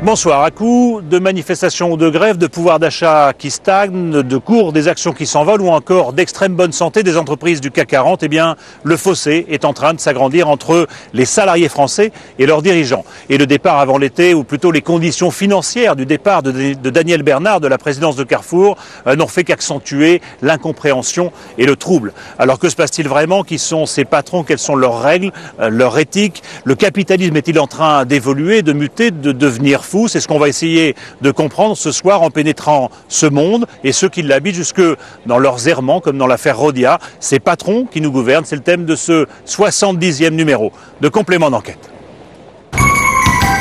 Bonsoir. À coup de manifestations ou de grèves, de pouvoir d'achat qui stagne, de cours des actions qui s'envolent ou encore d'extrême bonne santé des entreprises du CAC 40, eh bien, le fossé est en train de s'agrandir entre les salariés français et leurs dirigeants. Et le départ avant l'été, ou plutôt les conditions financières du départ de Daniel Bernard de la présidence de Carrefour, n'ont fait qu'accentuer l'incompréhension et le trouble. Alors que se passe-t-il vraiment? Qui sont ces patrons? Quelles sont leurs règles, leur éthique? Le capitalisme est-il en train d'évoluer, de muter, de devenir fou? C'est ce qu'on va essayer de comprendre ce soir en pénétrant ce monde et ceux qui l'habitent jusque dans leurs errements, comme dans l'affaire Rhodia. Ces patrons qui nous gouvernent, c'est le thème de ce 70e numéro de Complément d'enquête.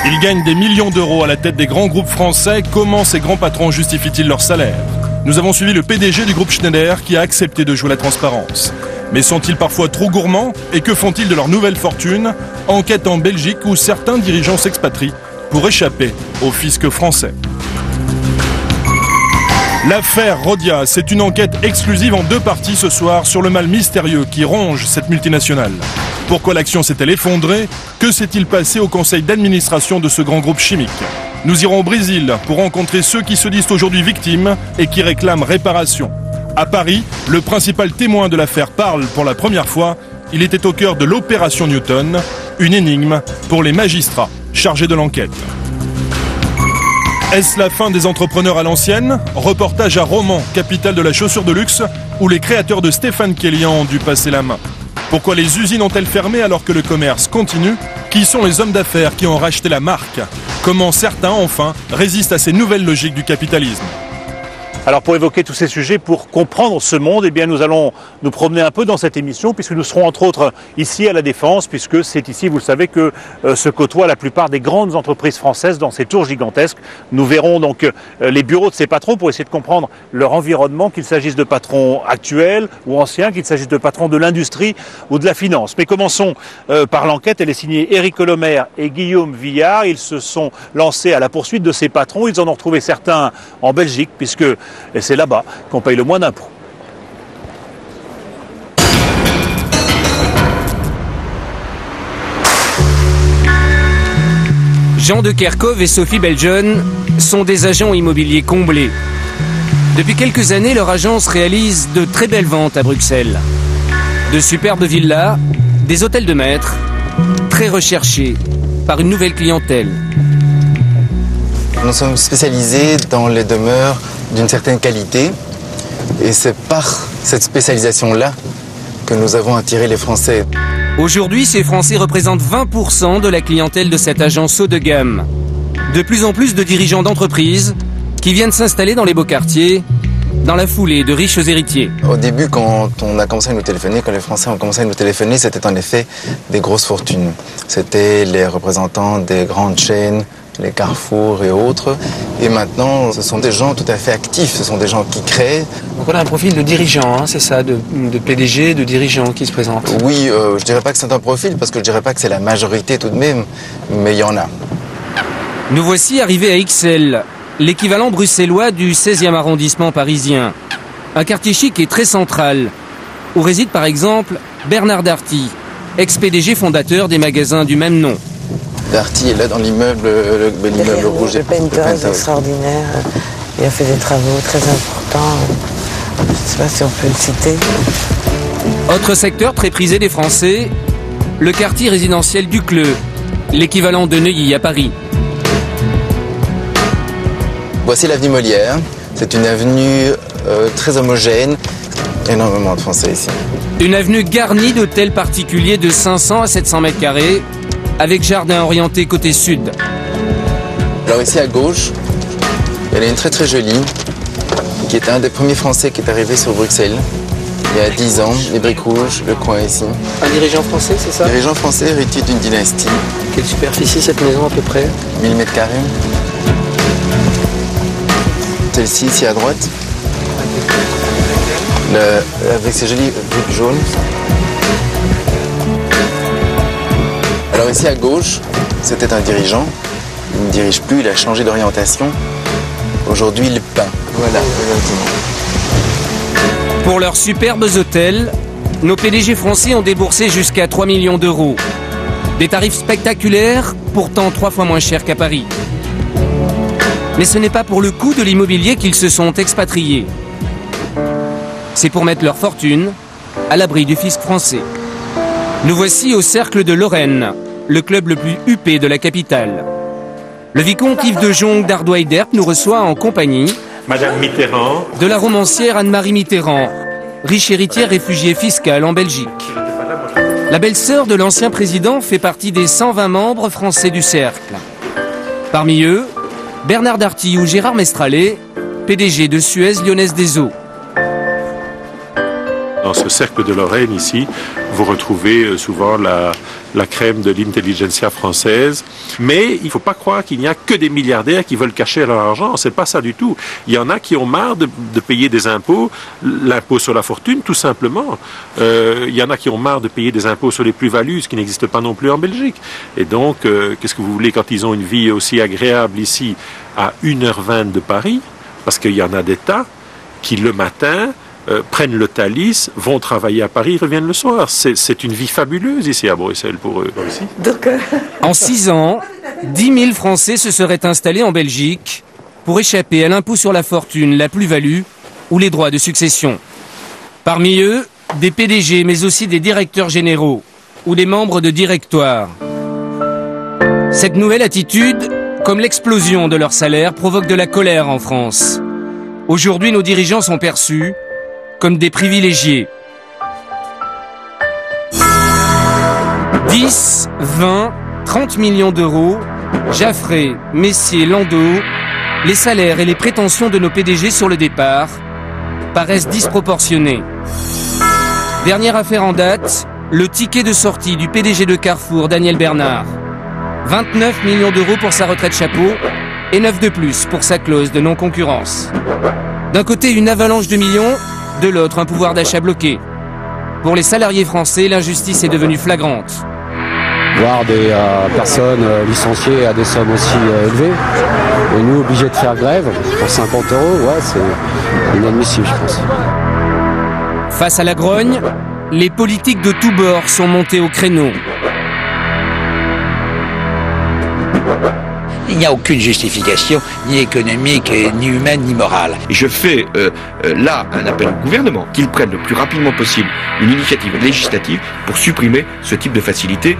Ils gagnent des millions d'euros à la tête des grands groupes français. Comment ces grands patrons justifient-ils leur salaire? Nous avons suivi le PDG du groupe Schneider qui a accepté de jouer la transparence. Mais sont-ils parfois trop gourmands? Et que font-ils de leur nouvelle fortune? Enquête en Belgique où certains dirigeants s'expatrient pour échapper au fisc français. L'affaire Rhodia, c'est une enquête exclusive en 2 parties ce soir sur le mal mystérieux qui ronge cette multinationale. Pourquoi l'action s'est-elle effondrée? Que s'est-il passé au conseil d'administration de ce grand groupe chimique? Nous irons au Brésil pour rencontrer ceux qui se disent aujourd'hui victimes et qui réclament réparation. À Paris, le principal témoin de l'affaire parle pour la première fois. Il était au cœur de l'opération Newton, une énigme pour les magistrats chargés de l'enquête. Est-ce la fin des entrepreneurs à l'ancienne? Reportage à Romans, capitale de la chaussure de luxe, où les créateurs de Stéphane Kellian ont dû passer la main. Pourquoi les usines ont-elles fermé alors que le commerce continue? Qui sont les hommes d'affaires qui ont racheté la marque? Comment certains, enfin, résistent à ces nouvelles logiques du capitalisme? Alors pour évoquer tous ces sujets, pour comprendre ce monde, eh bien nous allons nous promener un peu dans cette émission puisque nous serons entre autres ici à La Défense, puisque c'est ici, vous le savez, que se côtoient la plupart des grandes entreprises françaises dans ces tours gigantesques. Nous verrons donc les bureaux de ces patrons pour essayer de comprendre leur environnement, qu'il s'agisse de patrons actuels ou anciens, qu'il s'agisse de patrons de l'industrie ou de la finance. Mais commençons par l'enquête. Elle est signée Éric Lemaire et Guillaume Villard. Ils se sont lancés à la poursuite de ces patrons. Ils en ont retrouvé certains en Belgique puisque et c'est là-bas qu'on paye le moins d'impôts. Jean de Kerkhove et Sophie Beljon sont des agents immobiliers comblés. Depuis quelques années, leur agence réalise de très belles ventes à Bruxelles. De superbes villas, des hôtels de maître, très recherchés par une nouvelle clientèle. Nous sommes spécialisés dans les demeures d'une certaine qualité et c'est par cette spécialisation-là que nous avons attiré les Français. Aujourd'hui, ces Français représentent 20% de la clientèle de cette agence haut de gamme. De plus en plus de dirigeants d'entreprises qui viennent s'installer dans les beaux quartiers, dans la foulée de riches héritiers. Au début, quand on a commencé à nous téléphoner, quand les Français ont commencé à nous téléphoner, c'était en effet des grosses fortunes. C'était les représentants des grandes chaînes, les Carrefour et autres. Et maintenant, ce sont des gens tout à fait actifs, ce sont des gens qui créent. Donc on a un profil de dirigeant, hein, c'est ça, de PDG, de dirigeant qui se présente. Oui, je dirais pas que c'est un profil, parce que je dirais pas que c'est la majorité tout de même, mais il y en a. Nous voici arrivés à Ixelles, l'équivalent bruxellois du 16e arrondissement parisien. Un quartier chic et très central, où réside par exemple Bernard Darty, ex-PDG fondateur des magasins du même nom. Darty est là dans l'immeuble, l'immeuble rouge. Le penthouse extraordinaire. Il a fait des travaux très importants. Je ne sais pas si on peut le citer. Autre secteur très prisé des Français, le quartier résidentiel du Cleux, l'équivalent de Neuilly à Paris. Voici l'avenue Molière. C'est une avenue très homogène. Énormément de Français ici. Une avenue garnie d'hôtels particuliers de 500 à 700 mètres carrés, avec jardin orienté côté sud. Alors ici à gauche, il y en a une très très jolie, qui est un des premiers Français qui est arrivé sur Bruxelles, il y a 10 ans, les briques rouges, le coin ici. Un dirigeant français, c'est ça? Dirigeant français héritier d'une dynastie. Quelle superficie cette maison à peu près? 1000 mètres carrés. Celle-ci ici à droite, avec ces jolies briques jaunes. Alors ici à gauche, c'était un dirigeant. Il ne dirige plus, il a changé d'orientation. Aujourd'hui, il peint. Voilà, Pour leurs superbes hôtels, nos PDG français ont déboursé jusqu'à 3 millions d'euros. Des tarifs spectaculaires, pourtant 3 fois moins chers qu'à Paris. Mais ce n'est pas pour le coût de l'immobilier qu'ils se sont expatriés. C'est pour mettre leur fortune à l'abri du fisc français. Nous voici au Cercle de Lorraine, le club le plus huppé de la capitale. Le vicomte Yves de Jong d'Ardoye-d'Erp nous reçoit en compagnie Madame Mitterrand, de la romancière Anne-Marie Mitterrand, riche héritière réfugiée fiscale en Belgique. La belle-sœur de l'ancien président fait partie des 120 membres français du Cercle. Parmi eux, Bernard Darty ou Gérard Mestralet, PDG de Suez Lyonnaise des Eaux. dans ce cercle de Lorraine ici, vous retrouvez souvent la crème de l'intelligentsia française. Mais il ne faut pas croire qu'il n'y a que des milliardaires qui veulent cacher leur argent. C'est pas ça du tout. Il y en a qui ont marre de payer des impôts, l'impôt sur la fortune, tout simplement. Il y en a qui ont marre de payer des impôts sur les plus-values, ce qui n'existe pas non plus en Belgique. Et donc, qu'est-ce que vous voulez quand ils ont une vie aussi agréable ici, à 1h20 de Paris? Parce qu'il y en a des tas qui, le matin, prennent le Thalys, vont travailler à Paris, reviennent le soir. C'est une vie fabuleuse ici à Bruxelles pour eux. Donc, En 6 ans, 10 000 Français se seraient installés en Belgique pour échapper à l'impôt sur la fortune, la plus-value ou les droits de succession. Parmi eux, des PDG, mais aussi des directeurs généraux ou des membres de directoire. Cette nouvelle attitude, comme l'explosion de leur salaire, provoque de la colère en France. Aujourd'hui, nos dirigeants sont perçus comme des privilégiés. 10, 20, 30 millions d'euros, Jaffré, Messier, Landau, les salaires et les prétentions de nos PDG sur le départ paraissent disproportionnés. Dernière affaire en date, le ticket de sortie du PDG de Carrefour, Daniel Bernard. 29 millions d'euros pour sa retraite chapeau et 9 de plus pour sa clause de non-concurrence. D'un côté, une avalanche de millions, de l'autre, un pouvoir d'achat bloqué. Pour les salariés français, l'injustice est devenue flagrante. Voir des personnes licenciées à des sommes aussi élevées, et nous obligés de faire grève pour 50 €, ouais, c'est inadmissible, je pense. Face à la grogne, les politiques de tous bords sont montés au créneau. Il n'y a aucune justification, ni économique, ni humaine, ni morale. Je fais là un appel au gouvernement qu'il prenne le plus rapidement possible une initiative législative pour supprimer ce type de facilité.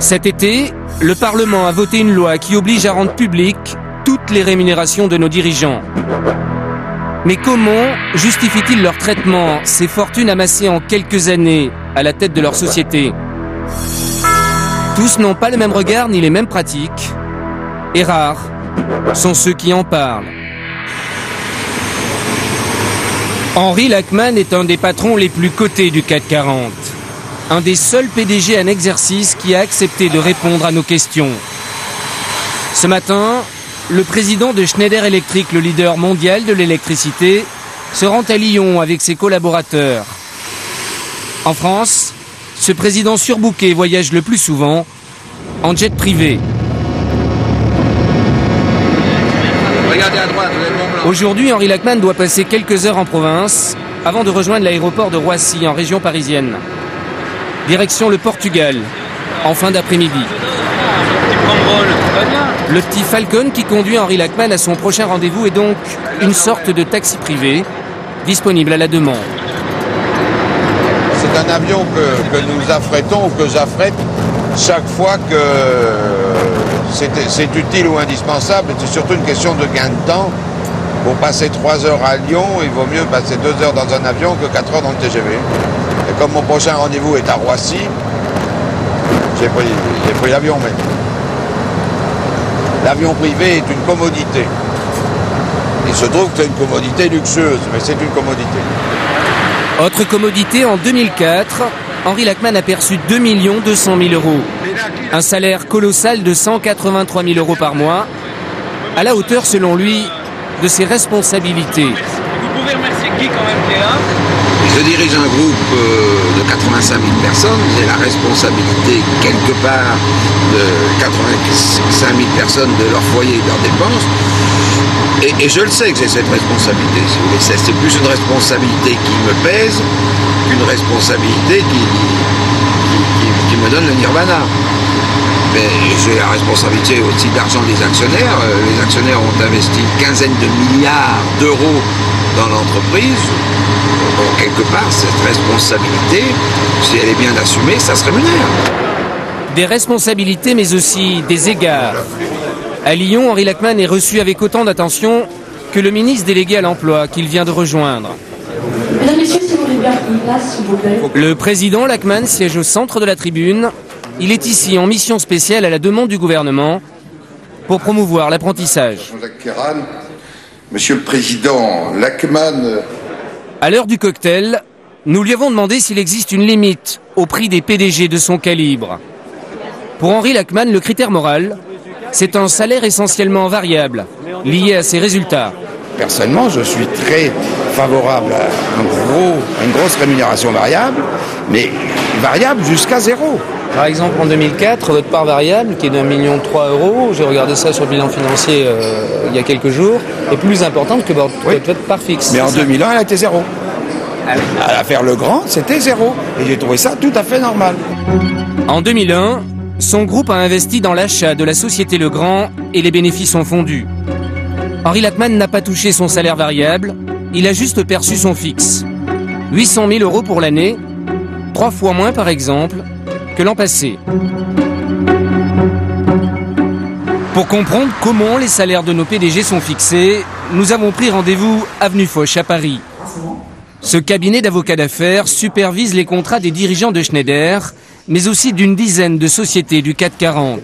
Cet été, le Parlement a voté une loi qui oblige à rendre publiques toutes les rémunérations de nos dirigeants. Mais comment justifient-ils leur traitement, ces fortunes amassées en quelques années à la tête de leur société? Tous n'ont pas le même regard ni les mêmes pratiques. Et rares sont ceux qui en parlent. Henri Lachmann est un des patrons les plus cotés du CAC 40. Un des seuls PDG en exercice qui a accepté de répondre à nos questions. Ce matin, le président de Schneider Electric, le leader mondial de l'électricité, se rend à Lyon avec ses collaborateurs. En France, ce président surbooké voyage le plus souvent en jet privé. Aujourd'hui, Henri Lachmann doit passer quelques heures en province avant de rejoindre l'aéroport de Roissy en région parisienne. Direction le Portugal, en fin d'après-midi. Le petit Falcon qui conduit Henri Lachmann à son prochain rendez-vous est donc une sorte de taxi privé, disponible à la demande. C'est un avion que nous affrétons ou que j'affrète chaque fois que c'est utile ou indispensable. C'est surtout une question de gain de temps. Pour passer 3 heures à Lyon, il vaut mieux passer 2 heures dans un avion que 4 heures dans le TGV. Et comme mon prochain rendez-vous est à Roissy, j'ai pris l'avion. Mais l'avion privé est une commodité. Il se trouve que c'est une commodité luxueuse, mais c'est une commodité. Autre commodité, en 2004, Henri Lachmann a perçu 2 200 000 euros. Un salaire colossal de 183 000 euros par mois, à la hauteur, selon lui, de ses responsabilités. Vous pouvez remercier qui quand même qui est là? Je dirige un groupe de 85 000 personnes. J'ai la responsabilité quelque part de 85 000 personnes de leur foyer et de leurs dépenses. Et je le sais que j'ai cette responsabilité. Si vous voulez. C'est plus une responsabilité qui me pèse qu'une responsabilité qui me donne le nirvana. Mais j'ai la responsabilité aussi de l'argent des actionnaires. Les actionnaires ont investi une quinzaine de milliards d'euros dans l'entreprise. Bon, quelque part, cette responsabilité, si elle est bien assumée, ça se rémunère. Des responsabilités, mais aussi des égards. À Lyon, Henri Lachmann est reçu avec autant d'attention que le ministre délégué à l'emploi qu'il vient de rejoindre. Mesdames, Messieurs, si vous voulez bien prendre place, s'il vous plaît. Le président Lachmann siège au centre de la tribune. Il est ici en mission spéciale à la demande du gouvernement pour promouvoir l'apprentissage. Monsieur le président Lachmann. À l'heure du cocktail, nous lui avons demandé s'il existe une limite au prix des PDG de son calibre. Pour Henri Lachmann, le critère moral, c'est un salaire essentiellement variable, lié à ses résultats. Personnellement, je suis très favorable à une grosse rémunération variable, mais variable jusqu'à 0. Par exemple, en 2004, votre part variable, qui est d'1,3 million €, j'ai regardé ça sur le bilan financier il y a quelques jours, est plus importante que votre part fixe. Mais en 2001, elle était 0. À l'affaire Legrand, c'était 0. Et j'ai trouvé ça tout à fait normal. En 2001, son groupe a investi dans l'achat de la société Legrand et les bénéfices ont fondu. Henri Lachmann n'a pas touché son salaire variable, il a juste perçu son fixe. 800 000 € pour l'année, 3 fois moins par exemple que l'an passé. Pour comprendre comment les salaires de nos PDG sont fixés, nous avons pris rendez-vous avenue Foch à Paris. Ce cabinet d'avocats d'affaires supervise les contrats des dirigeants de Schneider, mais aussi d'une dizaine de sociétés du CAC 40.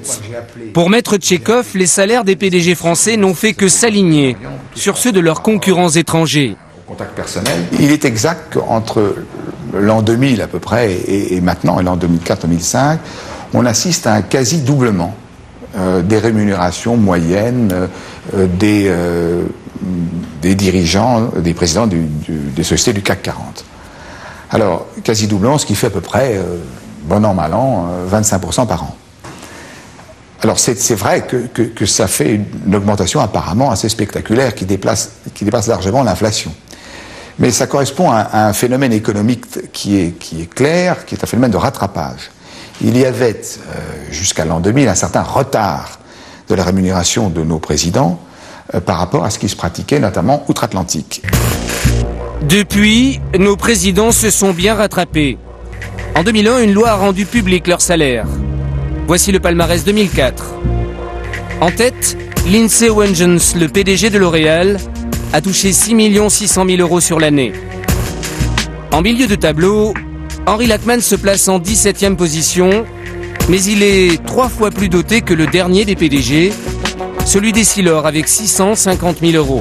Pour Maître Tchekhov, les salaires des PDG français n'ont fait que s'aligner sur ceux de leurs concurrents étrangers. Contact personnel. Il est exact qu'entre l'an 2000 à peu près et maintenant, l'an 2004-2005, on assiste à un quasi-doublement des rémunérations moyennes des dirigeants, des présidents des sociétés du CAC 40. Alors, quasi-doublement, ce qui fait à peu près, bon an, mal an, 25% par an. Alors, c'est vrai que ça fait une augmentation apparemment assez spectaculaire qui dépasse largement l'inflation. Mais ça correspond à un phénomène économique qui est clair, qui est un phénomène de rattrapage. Il y avait, jusqu'à l'an 2000, un certain retard de la rémunération de nos présidents par rapport à ce qui se pratiquait, notamment outre-Atlantique. Depuis, nos présidents se sont bien rattrapés. En 2001, une loi a rendu public leur salaire. Voici le palmarès 2004. En tête, Lindsay Wengens, le PDG de L'Oréal, a touché 6 600 000 € sur l'année. En milieu de tableau, Henri Lachmann se place en 17e position, mais il est 3 fois plus doté que le dernier des PDG, celui d'Essilor avec 650 000 €.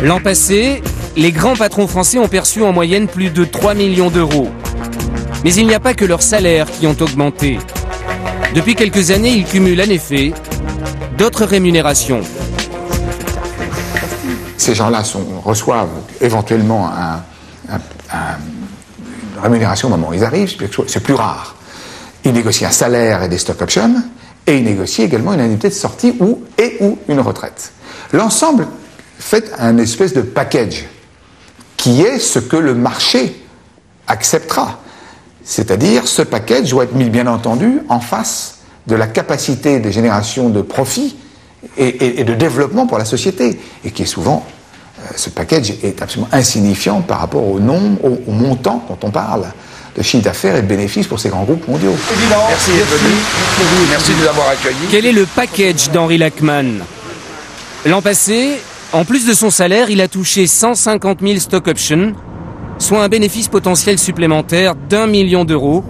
L'an passé, les grands patrons français ont perçu en moyenne plus de 3 millions d'euros. Mais il n'y a pas que leurs salaires qui ont augmenté. Depuis quelques années, ils cumulent en effet d'autres rémunérations. Ces gens-là reçoivent éventuellement une rémunération au moment où ils arrivent, c'est plus rare. Ils négocient un salaire et des stock options, et ils négocient également une indemnité de sortie ou une retraite. L'ensemble fait un espèce de package qui est ce que le marché acceptera. C'est-à-dire, ce package doit être mis, bien entendu, en face de la capacité de génération de profit et de développement pour la société. Et qui est souvent, ce package est absolument insignifiant par rapport au nombre, au montant dont on parle, de chiffre d'affaires et de bénéfices pour ces grands groupes mondiaux. Merci d'être venu. Merci de nous avoir accueillis. Quel est le package d'Henri Lachmann? L'an passé, en plus de son salaire, il a touché 150 000 stock options, soit un bénéfice potentiel supplémentaire d'1 million d'euros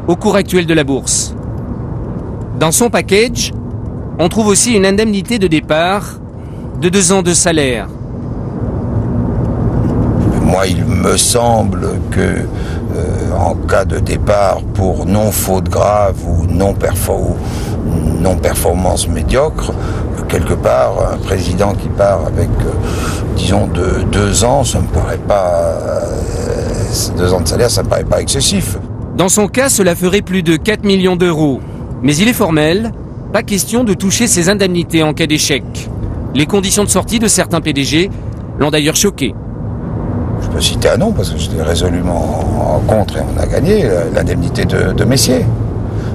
au cours actuel de la bourse. Dans son package, on trouve aussi une indemnité de départ de 2 ans de salaire. Moi, il me semble que en cas de départ pour non-faute grave ou non-performance médiocre, quelque part, un président qui part avec, disons, 2 ans, ça me paraît pas... 2 ans de salaire, ça me paraît pas excessif. Dans son cas, cela ferait plus de 4 millions d'euros. Mais il est formel, pas question de toucher ces indemnités en cas d'échec. Les conditions de sortie de certains PDG l'ont d'ailleurs choqué. Je peux citer un nom parce que j'étais résolument contre et on a gagné l'indemnité de Messier.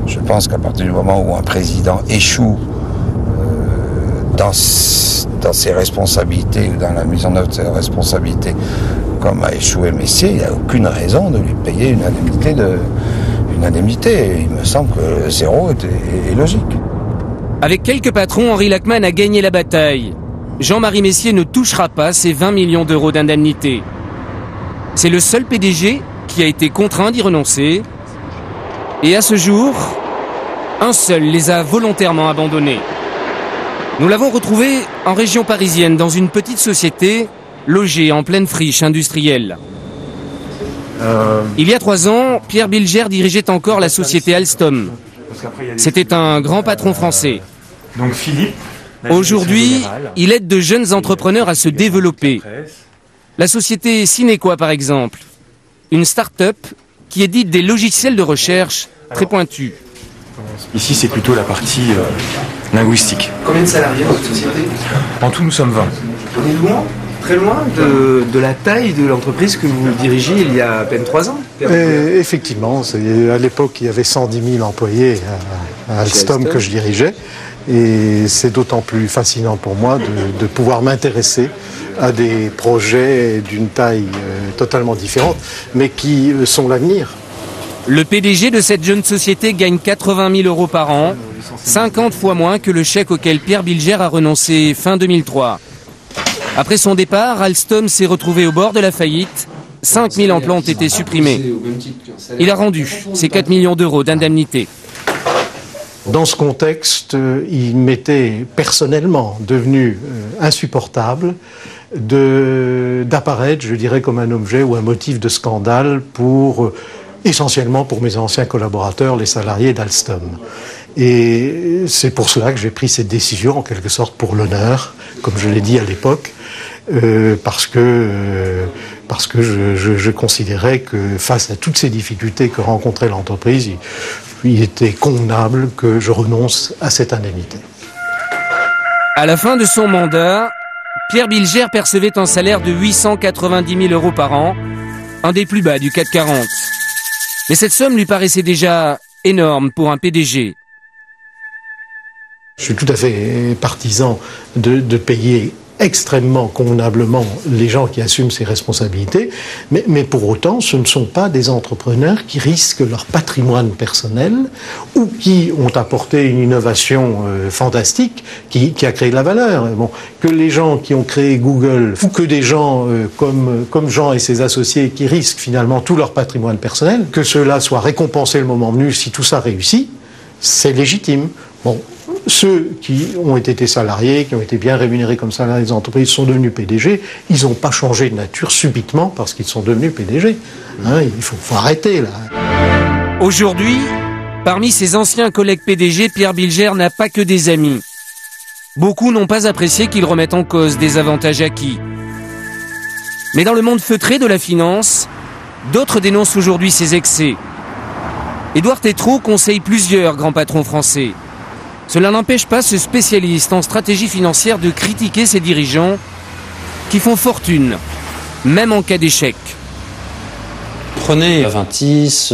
Je pense qu'à partir du moment où un président échoue dans ses responsabilités ou dans la mise en œuvre de ses responsabilités, comme a échoué Messier, il n'y a aucune raison de lui payer une indemnité. Il me semble que 0 est logique. Avec quelques patrons, Henri Lachmann a gagné la bataille. Jean-Marie Messier ne touchera pas ses 20 millions d'euros d'indemnité. C'est le seul PDG qui a été contraint d'y renoncer. Et à ce jour, un seul les a volontairement abandonnés. Nous l'avons retrouvé en région parisienne, dans une petite société logée en pleine friche industrielle. Il y a 3 ans, Pierre Bilger dirigeait encore la société Alstom. C'était un grand patron français. Donc Philippe. Aujourd'hui, il aide de jeunes entrepreneurs à se développer. La société Cinequa, par exemple, une start-up qui édite des logiciels de recherche très pointus. Ici, c'est plutôt la partie linguistique. Combien de salariés dans votre société? En tout, nous sommes 20. On est loin, très loin de la taille de l'entreprise que vous dirigez il y a à peine 3 ans. Effectivement, à l'époque, il y avait 110 000 employés à Alstom que je dirigeais. Et c'est d'autant plus fascinant pour moi de pouvoir m'intéresser à des projets d'une taille totalement différente, mais qui sont l'avenir. Le PDG de cette jeune société gagne 80 000 euros par an, 50 fois moins que le chèque auquel Pierre Bilger a renoncé fin 2003. Après son départ, Alstom s'est retrouvé au bord de la faillite. 5 000 emplois ont été supprimés. Il a rendu ses 4 millions d'euros d'indemnité. Dans ce contexte, il m'était personnellement devenu insupportable d'apparaître, je dirais, comme un objet ou un motif de scandale essentiellement pour mes anciens collaborateurs, les salariés d'Alstom. Et c'est pour cela que j'ai pris cette décision, en quelque sorte pour l'honneur, comme je l'ai dit à l'époque, parce que je considérais que face à toutes ces difficultés que rencontrait l'entreprise, il était convenable que je renonce à cette indemnité. À la fin de son mandat, Pierre Bilger percevait un salaire de 890 000 euros par an, un des plus bas du CAC 40. Mais cette somme lui paraissait déjà énorme pour un PDG. Je suis tout à fait partisan de payer extrêmement convenablement les gens qui assument ces responsabilités, mais pour autant, ce ne sont pas des entrepreneurs qui risquent leur patrimoine personnel ou qui ont apporté une innovation fantastique qui a créé de la valeur. Bon, que les gens qui ont créé Google ou que des gens comme Jean et ses associés qui risquent finalement tout leur patrimoine personnel, que cela soit récompensé le moment venu si tout ça réussit, c'est légitime. Bon. Ceux qui ont été salariés, qui ont été bien rémunérés comme salariés des entreprises, sont devenus PDG. Ils n'ont pas changé de nature subitement parce qu'ils sont devenus PDG. Il faut arrêter là. Aujourd'hui, parmi ses anciens collègues PDG, Pierre Bilger n'a pas que des amis. Beaucoup n'ont pas apprécié qu'il remette en cause des avantages acquis. Mais dans le monde feutré de la finance, d'autres dénoncent aujourd'hui ses excès. Édouard Tétrault conseille plusieurs grands patrons français. Cela n'empêche pas ce spécialiste en stratégie financière de critiquer ses dirigeants qui font fortune, même en cas d'échec. Prenez Vintis,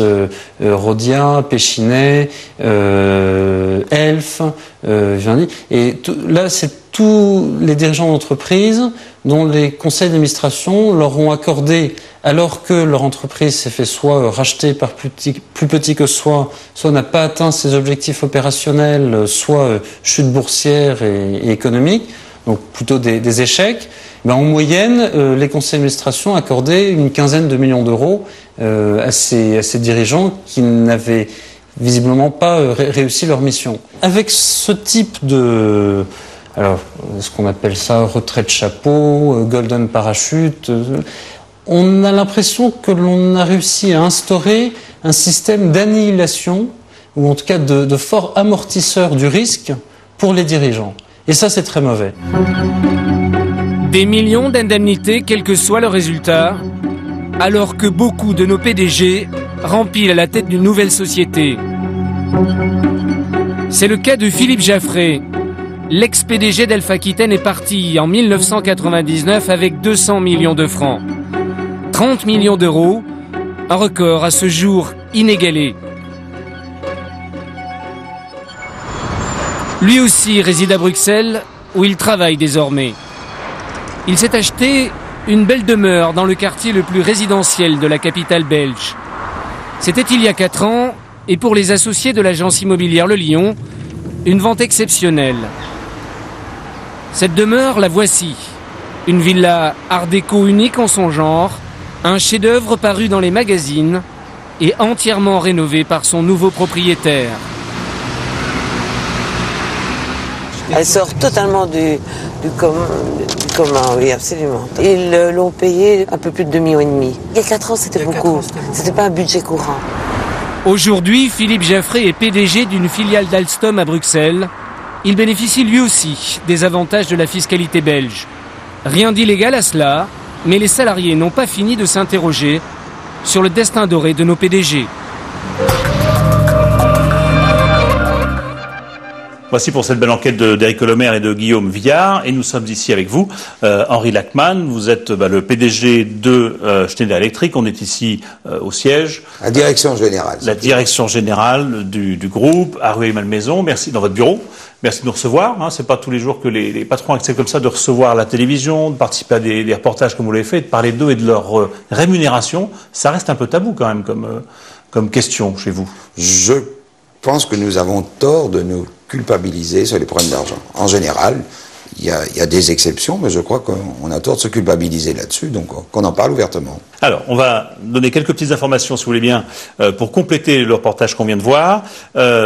Rhodia, Péchinet, Elf, Vivendi, et là c'est tous les dirigeants d'entreprise dont les conseils d'administration leur ont accordé, alors que leur entreprise s'est fait soit racheter par plus petit que soit n'a pas atteint ses objectifs opérationnels, soit chute boursière et économique, donc plutôt des échecs. En moyenne, les conseils d'administration accordaient une quinzaine de millions d'euros à ces dirigeants qui n'avaient visiblement pas réussi leur mission. Avec ce type de... Alors, ce qu'on appelle ça retrait de chapeau, golden parachute, on a l'impression que l'on a réussi à instaurer un système d'annihilation, ou en tout cas de fort amortisseur du risque pour les dirigeants. Et ça, c'est très mauvais. Des millions d'indemnités, quel que soit le résultat, alors que beaucoup de nos PDG rempilent à la tête d'une nouvelle société. C'est le cas de Philippe Jaffray. L'ex-PDG d'Elf Aquitaine est parti en 1999 avec 200 millions de francs. 30 millions d'euros, un record à ce jour inégalé. Lui aussi réside à Bruxelles, où il travaille désormais. Il s'est acheté une belle demeure dans le quartier le plus résidentiel de la capitale belge. C'était il y a 4 ans, et pour les associés de l'agence immobilière Le Lion, une vente exceptionnelle. Cette demeure, la voici. Une villa art déco unique en son genre, un chef-d'œuvre paru dans les magazines et entièrement rénové par son nouveau propriétaire. Elle sort totalement du commun, oui, absolument. Ils l'ont payé un peu plus de 2,5 millions. Il y a 4 ans, c'était beaucoup. C'était pas un budget courant. Aujourd'hui, Philippe Jaffré est PDG d'une filiale d'Alstom à Bruxelles. Il bénéficie lui aussi des avantages de la fiscalité belge. Rien d'illégal à cela, mais les salariés n'ont pas fini de s'interroger sur le destin doré de nos PDG. Voici pour cette belle enquête d'Éric Colomer et de Guillaume Villard. Et nous sommes ici avec vous, Henri Lachmann. Vous êtes le PDG de Schneider Electric. On est ici au siège. La direction générale. La direction générale du groupe, à Rueil-Malmaison. Merci, dans votre bureau. Merci de nous recevoir. C'est pas tous les jours que les patrons acceptent comme ça de recevoir la télévision, de participer à des reportages comme vous l'avez fait, de parler d'eux et de leur rémunération. Ça reste un peu tabou quand même comme question chez vous. Je pense que nous avons tort de nous culpabiliser sur les problèmes d'argent. En général, il y a des exceptions, mais je crois qu'on a tort de se culpabiliser là-dessus, donc qu'on en parle ouvertement. Alors, on va donner quelques petites informations, si vous voulez bien, pour compléter le reportage qu'on vient de voir,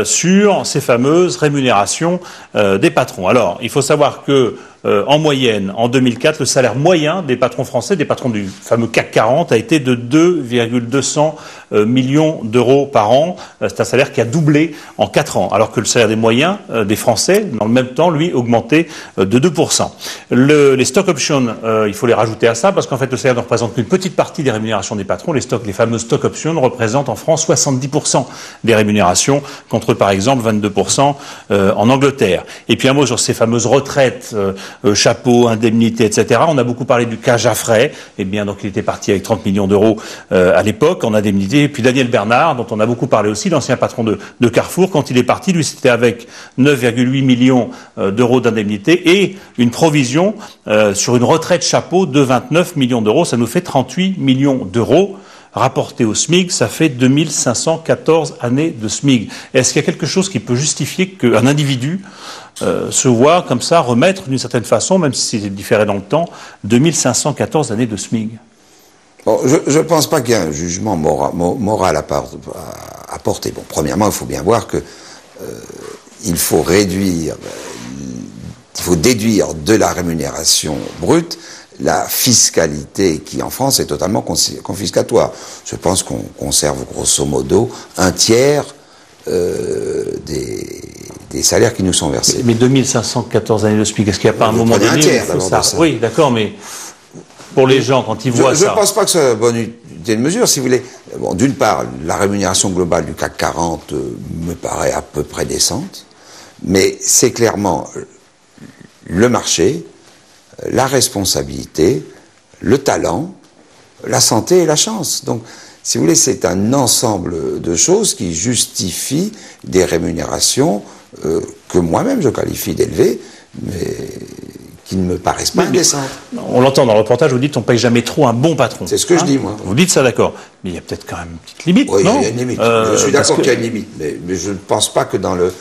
sur ces fameuses rémunérations des patrons. Alors, il faut savoir que en moyenne, en 2004, le salaire moyen des patrons français, des patrons du fameux CAC 40, a été de 2,200 millions d'euros par an. C'est un salaire qui a doublé en 4 ans, alors que le salaire des moyens des Français, dans le même temps, lui, augmenté de 2%. Les stock options, il faut les rajouter à ça, parce qu'en fait, le salaire ne représente qu'une petite partie des rémunérations des patrons. Les fameux stock options représentent en France 70% des rémunérations, contre par exemple 22% en Angleterre. Et puis un mot sur ces fameuses retraites, chapeau, indemnité, etc. On a beaucoup parlé du cas Jaffré. Eh bien, donc il était parti avec 30 millions d'euros à l'époque en indemnité. Et puis Daniel Bernard, dont on a beaucoup parlé aussi, l'ancien patron de Carrefour, quand il est parti, lui c'était avec 9,8 millions d'euros d'indemnité et une provision sur une retraite chapeau de 29 millions d'euros. Ça nous fait 38 millions d'euros. Rapporté au SMIC, ça fait 2514 années de SMIC. Est-ce qu'il y a quelque chose qui peut justifier qu'un individu se voit comme ça remettre d'une certaine façon, même si c'est différé dans le temps, 2514 années de SMIC? Bon, je ne pense pas qu'il y ait un jugement moral à porter. Bon, premièrement, il faut bien voir que il faut déduire de la rémunération brute la fiscalité qui, en France, est totalement confiscatoire. Je pense qu'on conserve grosso modo un tiers des salaires qui nous sont versés. Mais 2514 années de SMIC, est-ce qu'il n'y a pas un moment donné... Un tiers, d'abord, de ça. Oui, d'accord, mais pour les gens, quand ils voient ça... Je ne pense pas que c'est une bonne unité de mesure, si vous voulez. Bon, d'une part, la rémunération globale du CAC 40 me paraît à peu près décente, mais c'est clairement le marché, la responsabilité, le talent, la santé et la chance. Donc, si vous voulez, c'est un ensemble de choses qui justifient des rémunérations que moi-même je qualifie d'élevées, mais qui ne me paraissent pas indécentes. On l'entend dans le reportage, vous dites on ne paye jamais trop un bon patron. C'est ce que je dis, moi. Vous dites ça, d'accord. Mais il y a peut-être quand même une petite limite, oui, non? Il y a une limite. Je suis d'accord qu'il y a une limite, mais je ne pense pas que dans le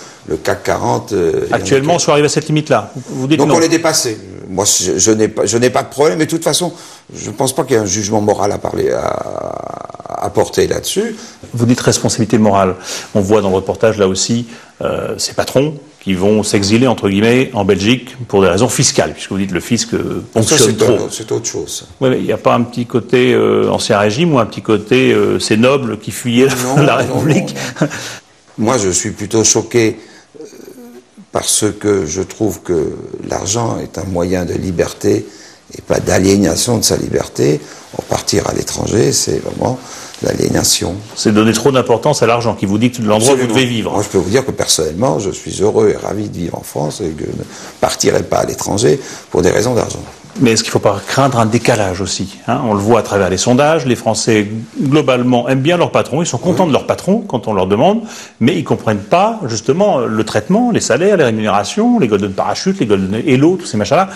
CAC 40... Actuellement, on soit arrivé à cette limite-là. Vous dites donc non. On est dépassé. Moi, je n'ai pas de problème, mais de toute façon, je ne pense pas qu'il y ait un jugement moral à porter là-dessus. Vous dites responsabilité morale. On voit dans le reportage, là aussi, ces patrons qui vont s'exiler, entre guillemets, en Belgique pour des raisons fiscales, puisque vous dites le fisc ponctionne trop. C'est autre chose. Oui, mais il n'y a pas un petit côté ancien régime ou un petit côté ces nobles qui fuyaient la République? Non. Moi, je suis plutôt choqué parce que je trouve que l'argent est un moyen de liberté et pas d'aliénation de sa liberté. Pour partir à l'étranger, c'est vraiment l'aliénation. C'est donner trop d'importance à l'argent qui vous dit l'endroit où vous devez vivre. Moi, je peux vous dire que personnellement, je suis heureux et ravi de vivre en France et que je ne partirai pas à l'étranger pour des raisons d'argent. Mais est-ce qu'il ne faut pas craindre un décalage aussi, hein? On le voit à travers les sondages, les Français globalement aiment bien leur patron, ils sont contents de leur patron quand on leur demande, mais ils ne comprennent pas justement le traitement, les salaires, les rémunérations, les golden parachutes, les golden hello, tous ces machins-là,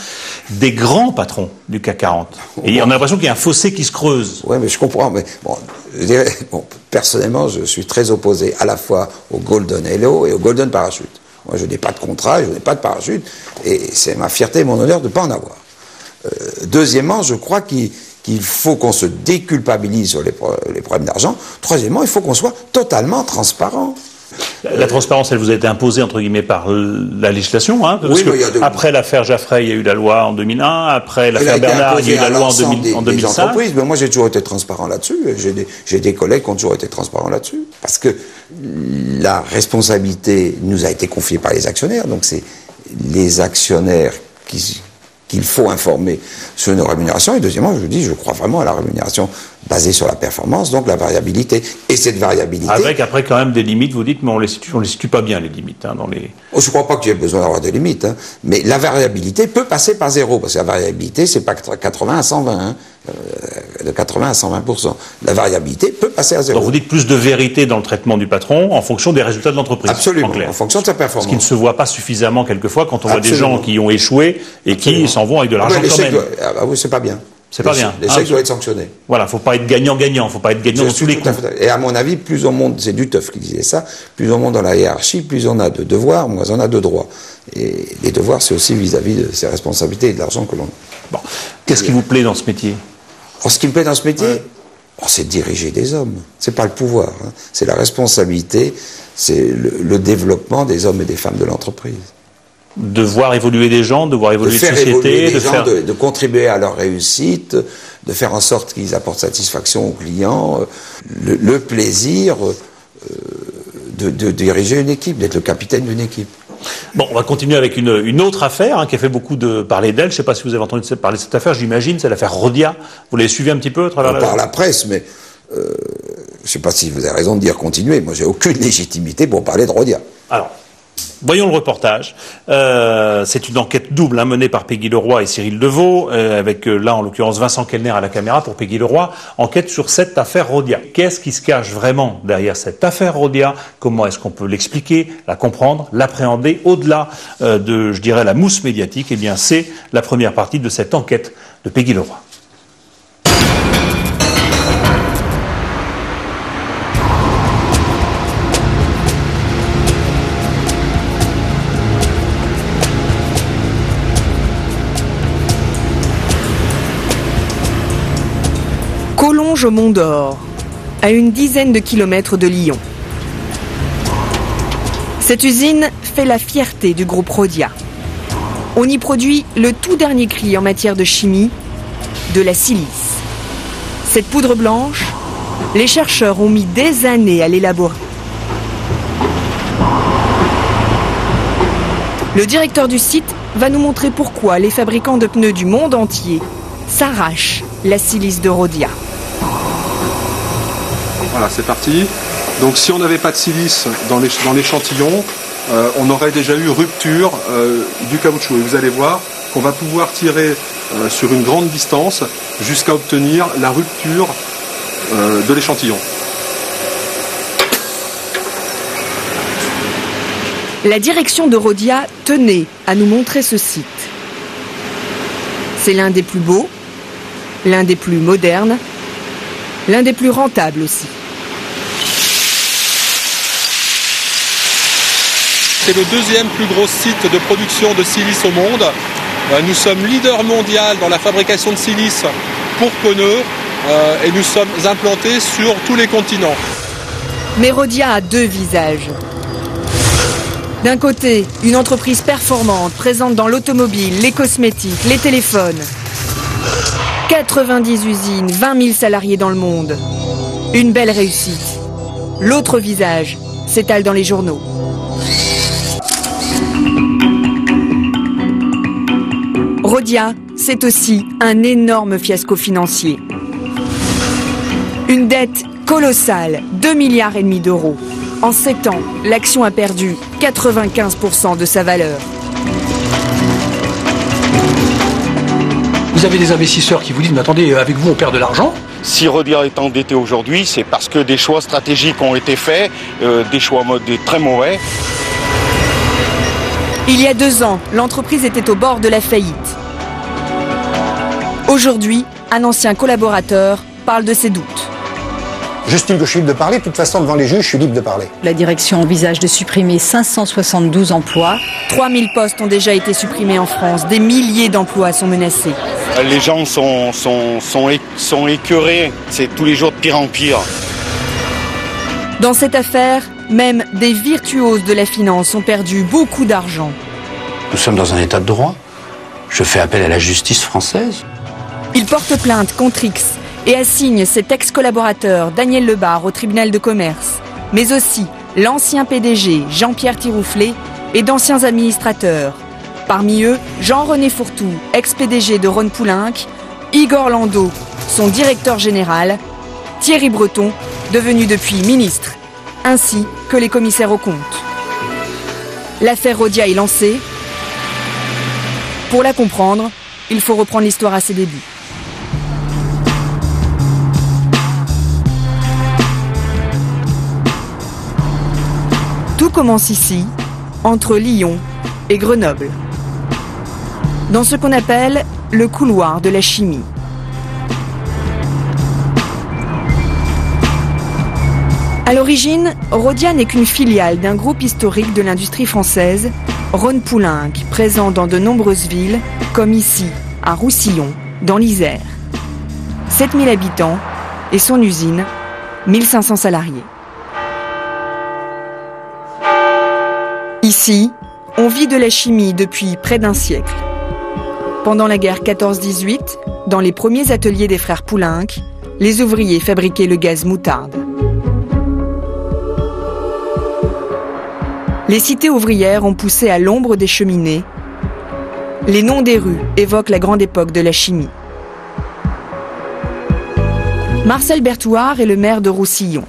des grands patrons du CAC 40. Et on a l'impression qu'il y a un fossé qui se creuse. Oui, mais je comprends, mais bon, je dirais, bon, personnellement, je suis très opposé à la fois au golden hello et au golden parachute. Moi, je n'ai pas de contrat, je n'ai pas de parachute, et c'est ma fierté et mon honneur de ne pas en avoir. Deuxièmement, je crois qu'il faut qu'on se déculpabilise sur les problèmes d'argent. Troisièmement, il faut qu'on soit totalement transparent. La transparence, elle vous a été imposée, entre guillemets, par la législation, hein, parce que après l'affaire Jaffray, il y a eu la loi en 2001, après l'affaire Bernard, il y a eu la loi en 2005. Mais moi, j'ai toujours été transparent là-dessus. J'ai des collègues qui ont toujours été transparents là-dessus. Parce que la responsabilité nous a été confiée par les actionnaires, donc c'est les actionnaires qu'il faut informer sur nos rémunérations. Et deuxièmement, je vous dis, je crois vraiment à la rémunération basée sur la performance, donc la variabilité. Et cette variabilité... Avec après quand même des limites, vous dites, mais on les situe pas bien, les limites. Hein, dans les... Oh, je ne crois pas qu'il y ait besoin d'avoir des limites. Hein. Mais la variabilité peut passer par zéro, parce que la variabilité, c'est pas 80 à 120, hein, de 80 à 120%. La variabilité peut passer à zéro. Donc vous dites plus de vérité dans le traitement du patron en fonction des résultats de l'entreprise. Absolument, en fonction de sa performance. Ce qui ne se voit pas suffisamment quelquefois quand on voit des gens qui ont échoué et qui s'en vont avec de l'argent quand même. Ah oui, c'est pas bien. C'est pas bien. L'échec doit être sanctionné. Voilà, faut pas être gagnant-gagnant, faut pas être gagnant dans tous les coups. Et à mon avis, plus on monte, c'est Duteuf qui disait ça, plus on monte dans la hiérarchie, plus on a de devoirs, moins on a de droits. Et les devoirs, c'est aussi vis-à-vis de ses responsabilités et de l'argent que l'on a. Bon. Qu'est-ce qui vous plaît dans ce métier? Ce qui me plaît dans ce métier, c'est de diriger des hommes. C'est pas le pouvoir, hein. C'est la responsabilité, c'est le développement des hommes et des femmes de l'entreprise. De voir évoluer des gens, de voir évoluer de faire société, évoluer des gens, de contribuer à leur réussite, de faire en sorte qu'ils apportent satisfaction aux clients, le plaisir de diriger une équipe, d'être le capitaine d'une équipe. Bon, on va continuer avec une autre affaire qui a fait beaucoup de parler d'elle. Je ne sais pas si vous avez entendu parler de cette affaire, j'imagine, c'est l'affaire Rhodia. Vous l'avez suivi un petit peu à travers par la presse, mais je ne sais pas si vous avez raison de dire continuer. Moi, j'ai aucune légitimité pour parler de Rhodia. Alors, voyons le reportage. C'est une enquête double menée par Peggy Leroy et Cyril Deveau, avec là en l'occurrence Vincent Kellner à la caméra pour Peggy Leroy. Enquête sur cette affaire Rhodia. Qu'est-ce qui se cache vraiment derrière cette affaire Rhodia? Comment est-ce qu'on peut l'expliquer, la comprendre, l'appréhender au-delà de, je dirais, la mousse médiatique? Eh bien, c'est la première partie de cette enquête de Peggy Leroy. Collonges au Mont d'Or, à une dizaine de kilomètres de Lyon. Cette usine fait la fierté du groupe Rhodia. On y produit le tout dernier cri en matière de chimie, de la silice. Cette poudre blanche, les chercheurs ont mis des années à l'élaborer. Le directeur du site va nous montrer pourquoi les fabricants de pneus du monde entier s'arrachent la silice de Rhodia. Voilà, c'est parti. Donc si on n'avait pas de silice dans l'échantillon, on aurait déjà eu rupture du caoutchouc. Et vous allez voir qu'on va pouvoir tirer sur une grande distance jusqu'à obtenir la rupture de l'échantillon. La direction de Rhodia tenait à nous montrer ce site. C'est l'un des plus beaux, l'un des plus modernes, l'un des plus rentables aussi. C'est le deuxième plus gros site de production de silice au monde. Nous sommes leader mondial dans la fabrication de silice pour pneus et nous sommes implantés sur tous les continents. Mais Rhodia a deux visages. D'un côté, une entreprise performante, présente dans l'automobile, les cosmétiques, les téléphones. 90 usines, 20 000 salariés dans le monde. Une belle réussite. L'autre visage s'étale dans les journaux. Rhodia, c'est aussi un énorme fiasco financier. Une dette colossale, 2,5 milliards d'euros. En 7 ans, l'action a perdu 95% de sa valeur. Vous avez des investisseurs qui vous disent, mais attendez, avec vous on perd de l'argent. Si Rhodia est endetté aujourd'hui, c'est parce que des choix stratégiques ont été faits, des choix très mauvais. Il y a 2 ans, l'entreprise était au bord de la faillite. Aujourd'hui, un ancien collaborateur parle de ses doutes. J'estime que je suis libre de parler. De toute façon, devant les juges, je suis libre de parler. La direction envisage de supprimer 572 emplois. 3000 postes ont déjà été supprimés en France. Des milliers d'emplois sont menacés. Les gens sont écœurés. C'est tous les jours de pire en pire. Dans cette affaire, même des virtuoses de la finance ont perdu beaucoup d'argent. Nous sommes dans un état de droit. Je fais appel à la justice française. Il porte plainte contre X et assigne cet ex-collaborateur Daniel Lebar au tribunal de commerce, mais aussi l'ancien PDG Jean-Pierre Tirouflet et d'anciens administrateurs. Parmi eux, Jean-René Fourtou, ex-PDG de Rhône Poulenc, Igor Landau, son directeur général, Thierry Breton, devenu depuis ministre, ainsi que les commissaires aux comptes. L'affaire Rhodia est lancée. Pour la comprendre, il faut reprendre l'histoire à ses débuts. Tout commence ici, entre Lyon et Grenoble, dans ce qu'on appelle le couloir de la chimie. À l'origine, Rhodia n'est qu'une filiale d'un groupe historique de l'industrie française, Rhône Poulenc, présent dans de nombreuses villes, comme ici, à Roussillon, dans l'Isère. 7000 habitants et son usine, 1500 salariés. Ici, on vit de la chimie depuis près d'un siècle. Pendant la guerre 14-18, dans les premiers ateliers des frères Poulenc, les ouvriers fabriquaient le gaz moutarde. Les cités ouvrières ont poussé à l'ombre des cheminées. Les noms des rues évoquent la grande époque de la chimie. Marcel Berthouard est le maire de Roussillon.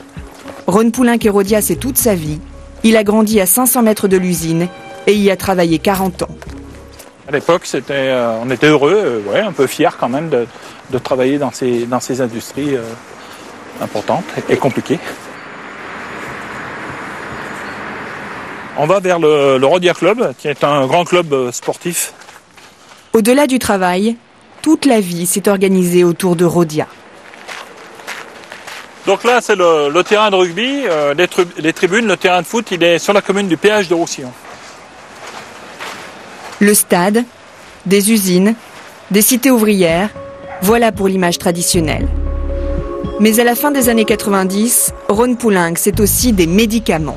Rhône Poulenc et Rhodia, c'est toute sa vie. Il a grandi à 500 mètres de l'usine et y a travaillé 40 ans. À l'époque, on était heureux, un peu fiers quand même de travailler dans ces industries importantes et compliquées. On va vers le Rhodia Club, qui est un grand club sportif. Au-delà du travail, toute la vie s'est organisée autour de Rhodia. Donc là, c'est le terrain de rugby, les tribunes, le terrain de foot, il est sur la commune du péage de Roussillon. Le stade, des usines, des cités ouvrières, voilà pour l'image traditionnelle. Mais à la fin des années 90, Rhône Poulenc, c'est aussi des médicaments.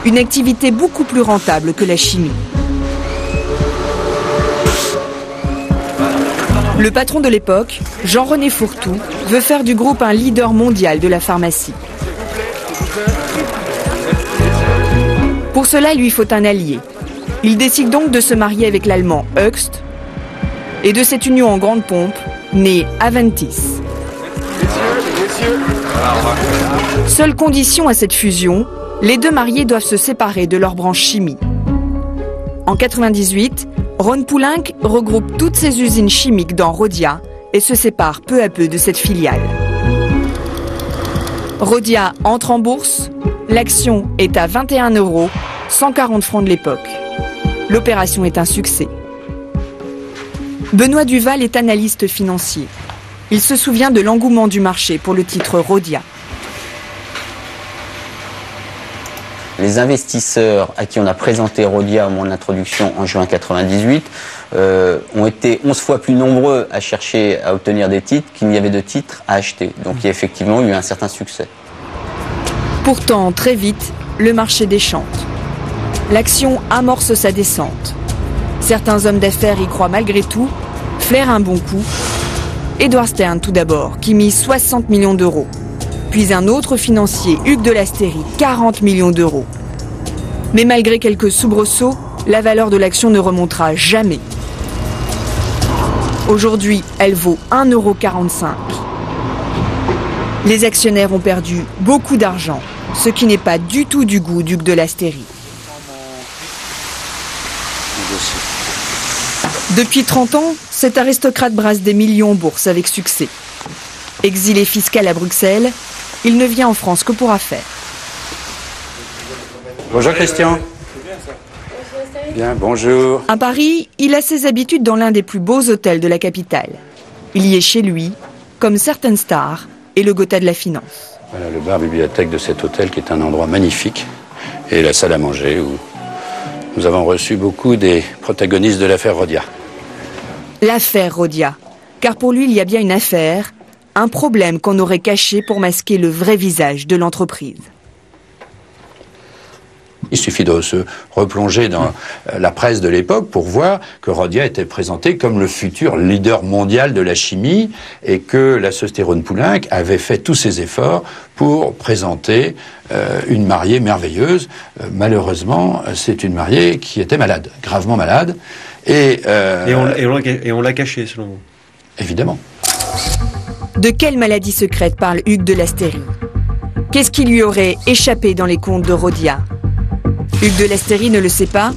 Une activité beaucoup plus rentable que la chimie. Le patron de l'époque, Jean-René Fourtou, veut faire du groupe un leader mondial de la pharmacie. Pour cela, il lui faut un allié. Il décide donc de se marier avec l'allemand Hoechst et de cette union en grande pompe, née Aventis. Seule condition à cette fusion, les deux mariés doivent se séparer de leur branche chimie. En 98, Rhône Poulenc regroupe toutes ses usines chimiques dans Rhodia et se sépare peu à peu de cette filiale. Rhodia entre en bourse, l'action est à 21 €, 140 francs de l'époque. L'opération est un succès. Benoît Duval est analyste financier. Il se souvient de l'engouement du marché pour le titre Rhodia. Les investisseurs à qui on a présenté Rhodia au moment de l'introduction en juin 98 ont été 11 fois plus nombreux à chercher à obtenir des titres qu'il n'y avait de titres à acheter. Donc il y a effectivement eu un certain succès. Pourtant, très vite, le marché déchante. L'action amorce sa descente. Certains hommes d'affaires y croient malgré tout, flairent un bon coup. Édouard Stern tout d'abord, qui mise 60 millions d'euros. Puis un autre financier, Hugues de Lasteyrie, 40 millions d'euros. Mais malgré quelques soubresauts, la valeur de l'action ne remontera jamais. Aujourd'hui, elle vaut 1,45 €. Les actionnaires ont perdu beaucoup d'argent, ce qui n'est pas du tout du goût d'Hugues de Lasteyrie. Depuis 30 ans, cet aristocrate brasse des millions en bourse avec succès. Exilé fiscal à Bruxelles, il ne vient en France que pour affaires. Bonjour Christian. Bien, bonjour. À Paris, il a ses habitudes dans l'un des plus beaux hôtels de la capitale. Il y est chez lui, comme certaines stars, et le Gotha de la finance. Voilà le bar-bibliothèque de cet hôtel qui est un endroit magnifique. Et la salle à manger où nous avons reçu beaucoup des protagonistes de l'affaire Rhodia. L'affaire Rhodia. Car pour lui, il y a bien une affaire, un problème qu'on aurait caché pour masquer le vrai visage de l'entreprise. Il suffit de se replonger dans la presse de l'époque pour voir que Rhodia était présenté comme le futur leader mondial de la chimie et que la société Rhône-Poulenc avait fait tous ses efforts pour présenter une mariée merveilleuse. Malheureusement, c'est une mariée qui était malade, gravement malade. Et on l'a caché, selon vous? Évidemment. De quelle maladie secrète parle Hugues de Lasteyrie? Qu'est-ce qui lui aurait échappé dans les comptes de Rhodia? Hugues de Lasteyrie ne le sait pas,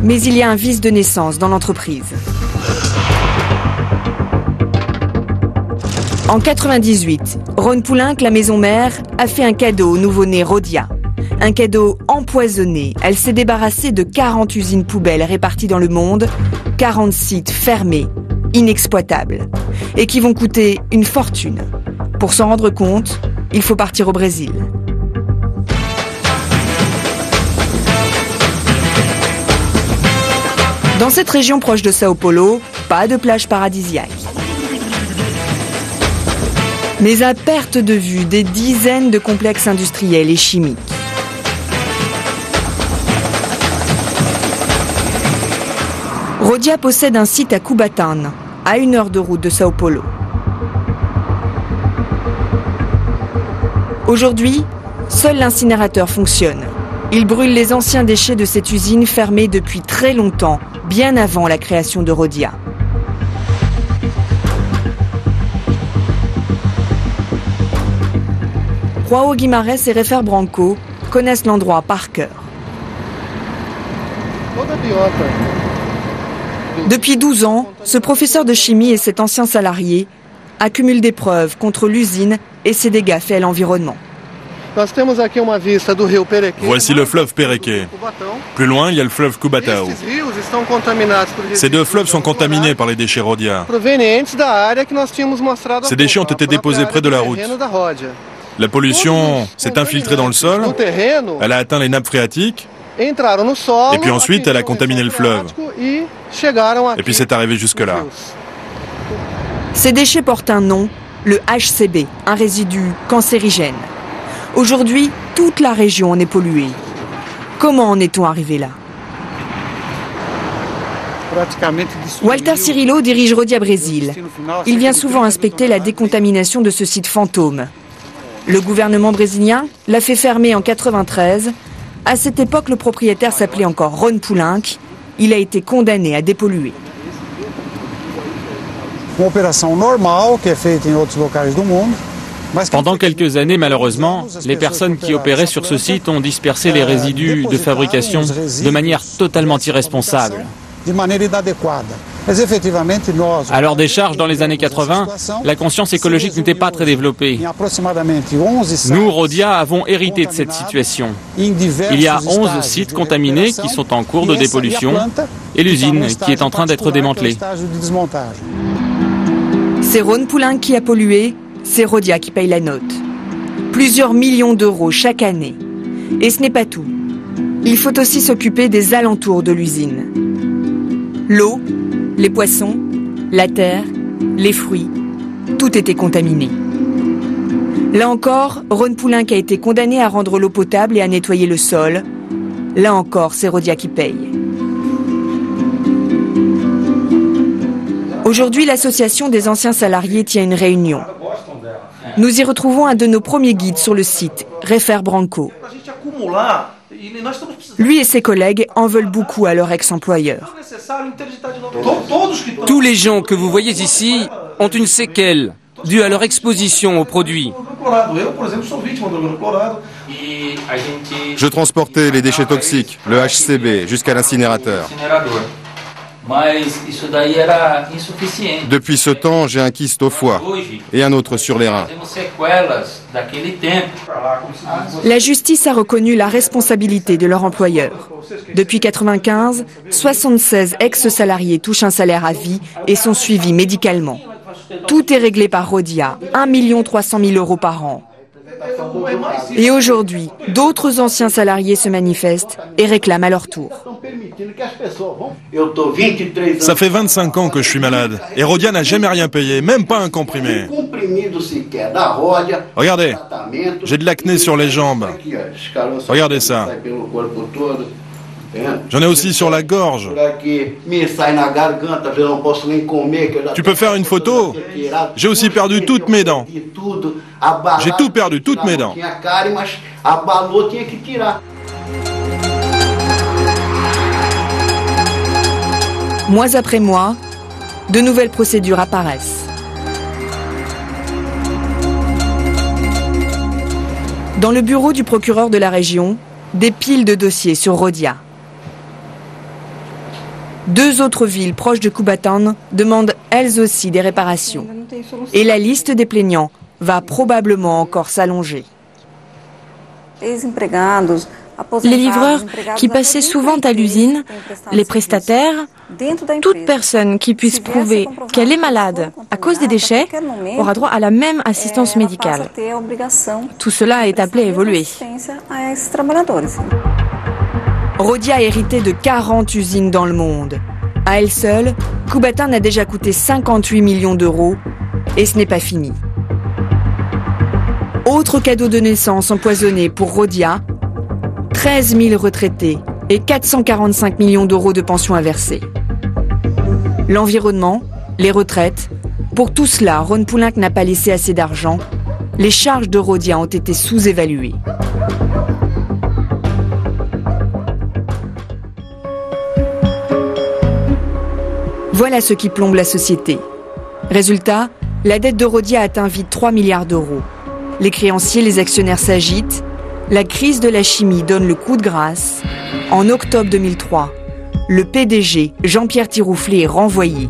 mais il y a un vice de naissance dans l'entreprise. En 98, Rhône-Poulenc, la maison mère, a fait un cadeau au nouveau-né Rhodia. Un cadeau empoisonné. Elle s'est débarrassée de 40 usines poubelles réparties dans le monde, 40 sites fermés, inexploitables, et qui vont coûter une fortune. Pour s'en rendre compte, il faut partir au Brésil. Dans cette région proche de Sao Paulo, pas de plage paradisiaque. Mais à perte de vue, des dizaines de complexes industriels et chimiques. Rhodia possède un site à Cubatão, à 1 heure de route de Sao Paulo. Aujourd'hui, seul l'incinérateur fonctionne. Il brûle les anciens déchets de cette usine fermée depuis très longtemps, bien avant la création de Rhodia. João Guimarães et Refer Branco connaissent l'endroit par cœur. Depuis 12 ans, ce professeur de chimie et cet ancien salarié accumulent des preuves contre l'usine et ses dégâts faits à l'environnement. Voici le fleuve Perequê. Plus loin, il y a le fleuve Cubatão. Ces deux fleuves sont contaminés par les déchets Rhodia. Ces déchets ont été déposés près de la route. La pollution s'est infiltrée dans le sol, elle a atteint les nappes phréatiques, et puis ensuite elle a contaminé le fleuve. Et puis c'est arrivé jusque-là. Ces déchets portent un nom, le HCB, un résidu cancérigène. Aujourd'hui, toute la région en est polluée. Comment en est-on arrivé là? Walter Cirillo dirige Rhodia Brésil. Il vient souvent inspecter la décontamination de ce site fantôme. Le gouvernement brésilien l'a fait fermer en 1993. À cette époque, le propriétaire s'appelait encore Rhône-Poulenc. Il a été condamné à dépolluer. Pendant quelques années, malheureusement, les personnes qui opéraient sur ce site ont dispersé les résidus de fabrication de manière totalement irresponsable. À leur décharge, dans les années 80, la conscience écologique n'était pas très développée. Nous, Rhodia, avons hérité de cette situation. Il y a 11 sites contaminés qui sont en cours de dépollution et l'usine qui est en train d'être démantelée. C'est Rhône-Poulenc qui a pollué, c'est Rhodia qui paye la note. Plusieurs millions d'euros chaque année. Et ce n'est pas tout. Il faut aussi s'occuper des alentours de l'usine. L'eau, les poissons, la terre, les fruits, tout était contaminé. Là encore, Rhône-Poulenc a été condamné à rendre l'eau potable et à nettoyer le sol. Là encore, c'est Rhodia qui paye. Aujourd'hui, l'association des anciens salariés tient une réunion. Nous y retrouvons un de nos premiers guides sur le site, Refer Branco. Lui et ses collègues en veulent beaucoup à leur ex-employeur. Tous les gens que vous voyez ici ont une séquelle due à leur exposition aux produits. Je transportais les déchets toxiques, le HCB, jusqu'à l'incinérateur. Depuis ce temps, j'ai un kyste au foie et un autre sur les reins. La justice a reconnu la responsabilité de leur employeur. Depuis 1995, 76 ex-salariés touchent un salaire à vie et sont suivis médicalement. Tout est réglé par Rhodia, 1 300 000 € par an. Et aujourd'hui, d'autres anciens salariés se manifestent et réclament à leur tour. Ça fait 25 ans que je suis malade et Rhodia n'a jamais rien payé, même pas un comprimé. Regardez, j'ai de l'acné sur les jambes. Regardez ça. J'en ai aussi sur la gorge. Tu peux faire une photo? J'ai aussi perdu toutes mes dents. J'ai tout perdu, toutes mes dents. Mois après mois, de nouvelles procédures apparaissent. Dans le bureau du procureur de la région, des piles de dossiers sur Rhodia. 2 autres villes proches de Cubatão demandent elles aussi des réparations. Et la liste des plaignants va probablement encore s'allonger. Les livreurs qui passaient souvent à l'usine, les prestataires, toute personne qui puisse prouver qu'elle est malade à cause des déchets aura droit à la même assistance médicale. Tout cela est appelé à évoluer. Rhodia a hérité de 40 usines dans le monde. À elle seule, Cubatão a déjà coûté 58 millions d'euros et ce n'est pas fini. Autre cadeau de naissance empoisonné pour Rhodia, 13 000 retraités et 445 millions d'euros de pensions à verser. L'environnement, les retraites, pour tout cela, Ron Poulenc n'a pas laissé assez d'argent. Les charges de Rhodia ont été sous-évaluées. Voilà ce qui plombe la société. Résultat, la dette de Rhodia atteint vite 3 milliards d'euros. Les créanciers, les actionnaires s'agitent. La crise de la chimie donne le coup de grâce. En octobre 2003, le PDG, Jean-Pierre Tirouflet, est renvoyé.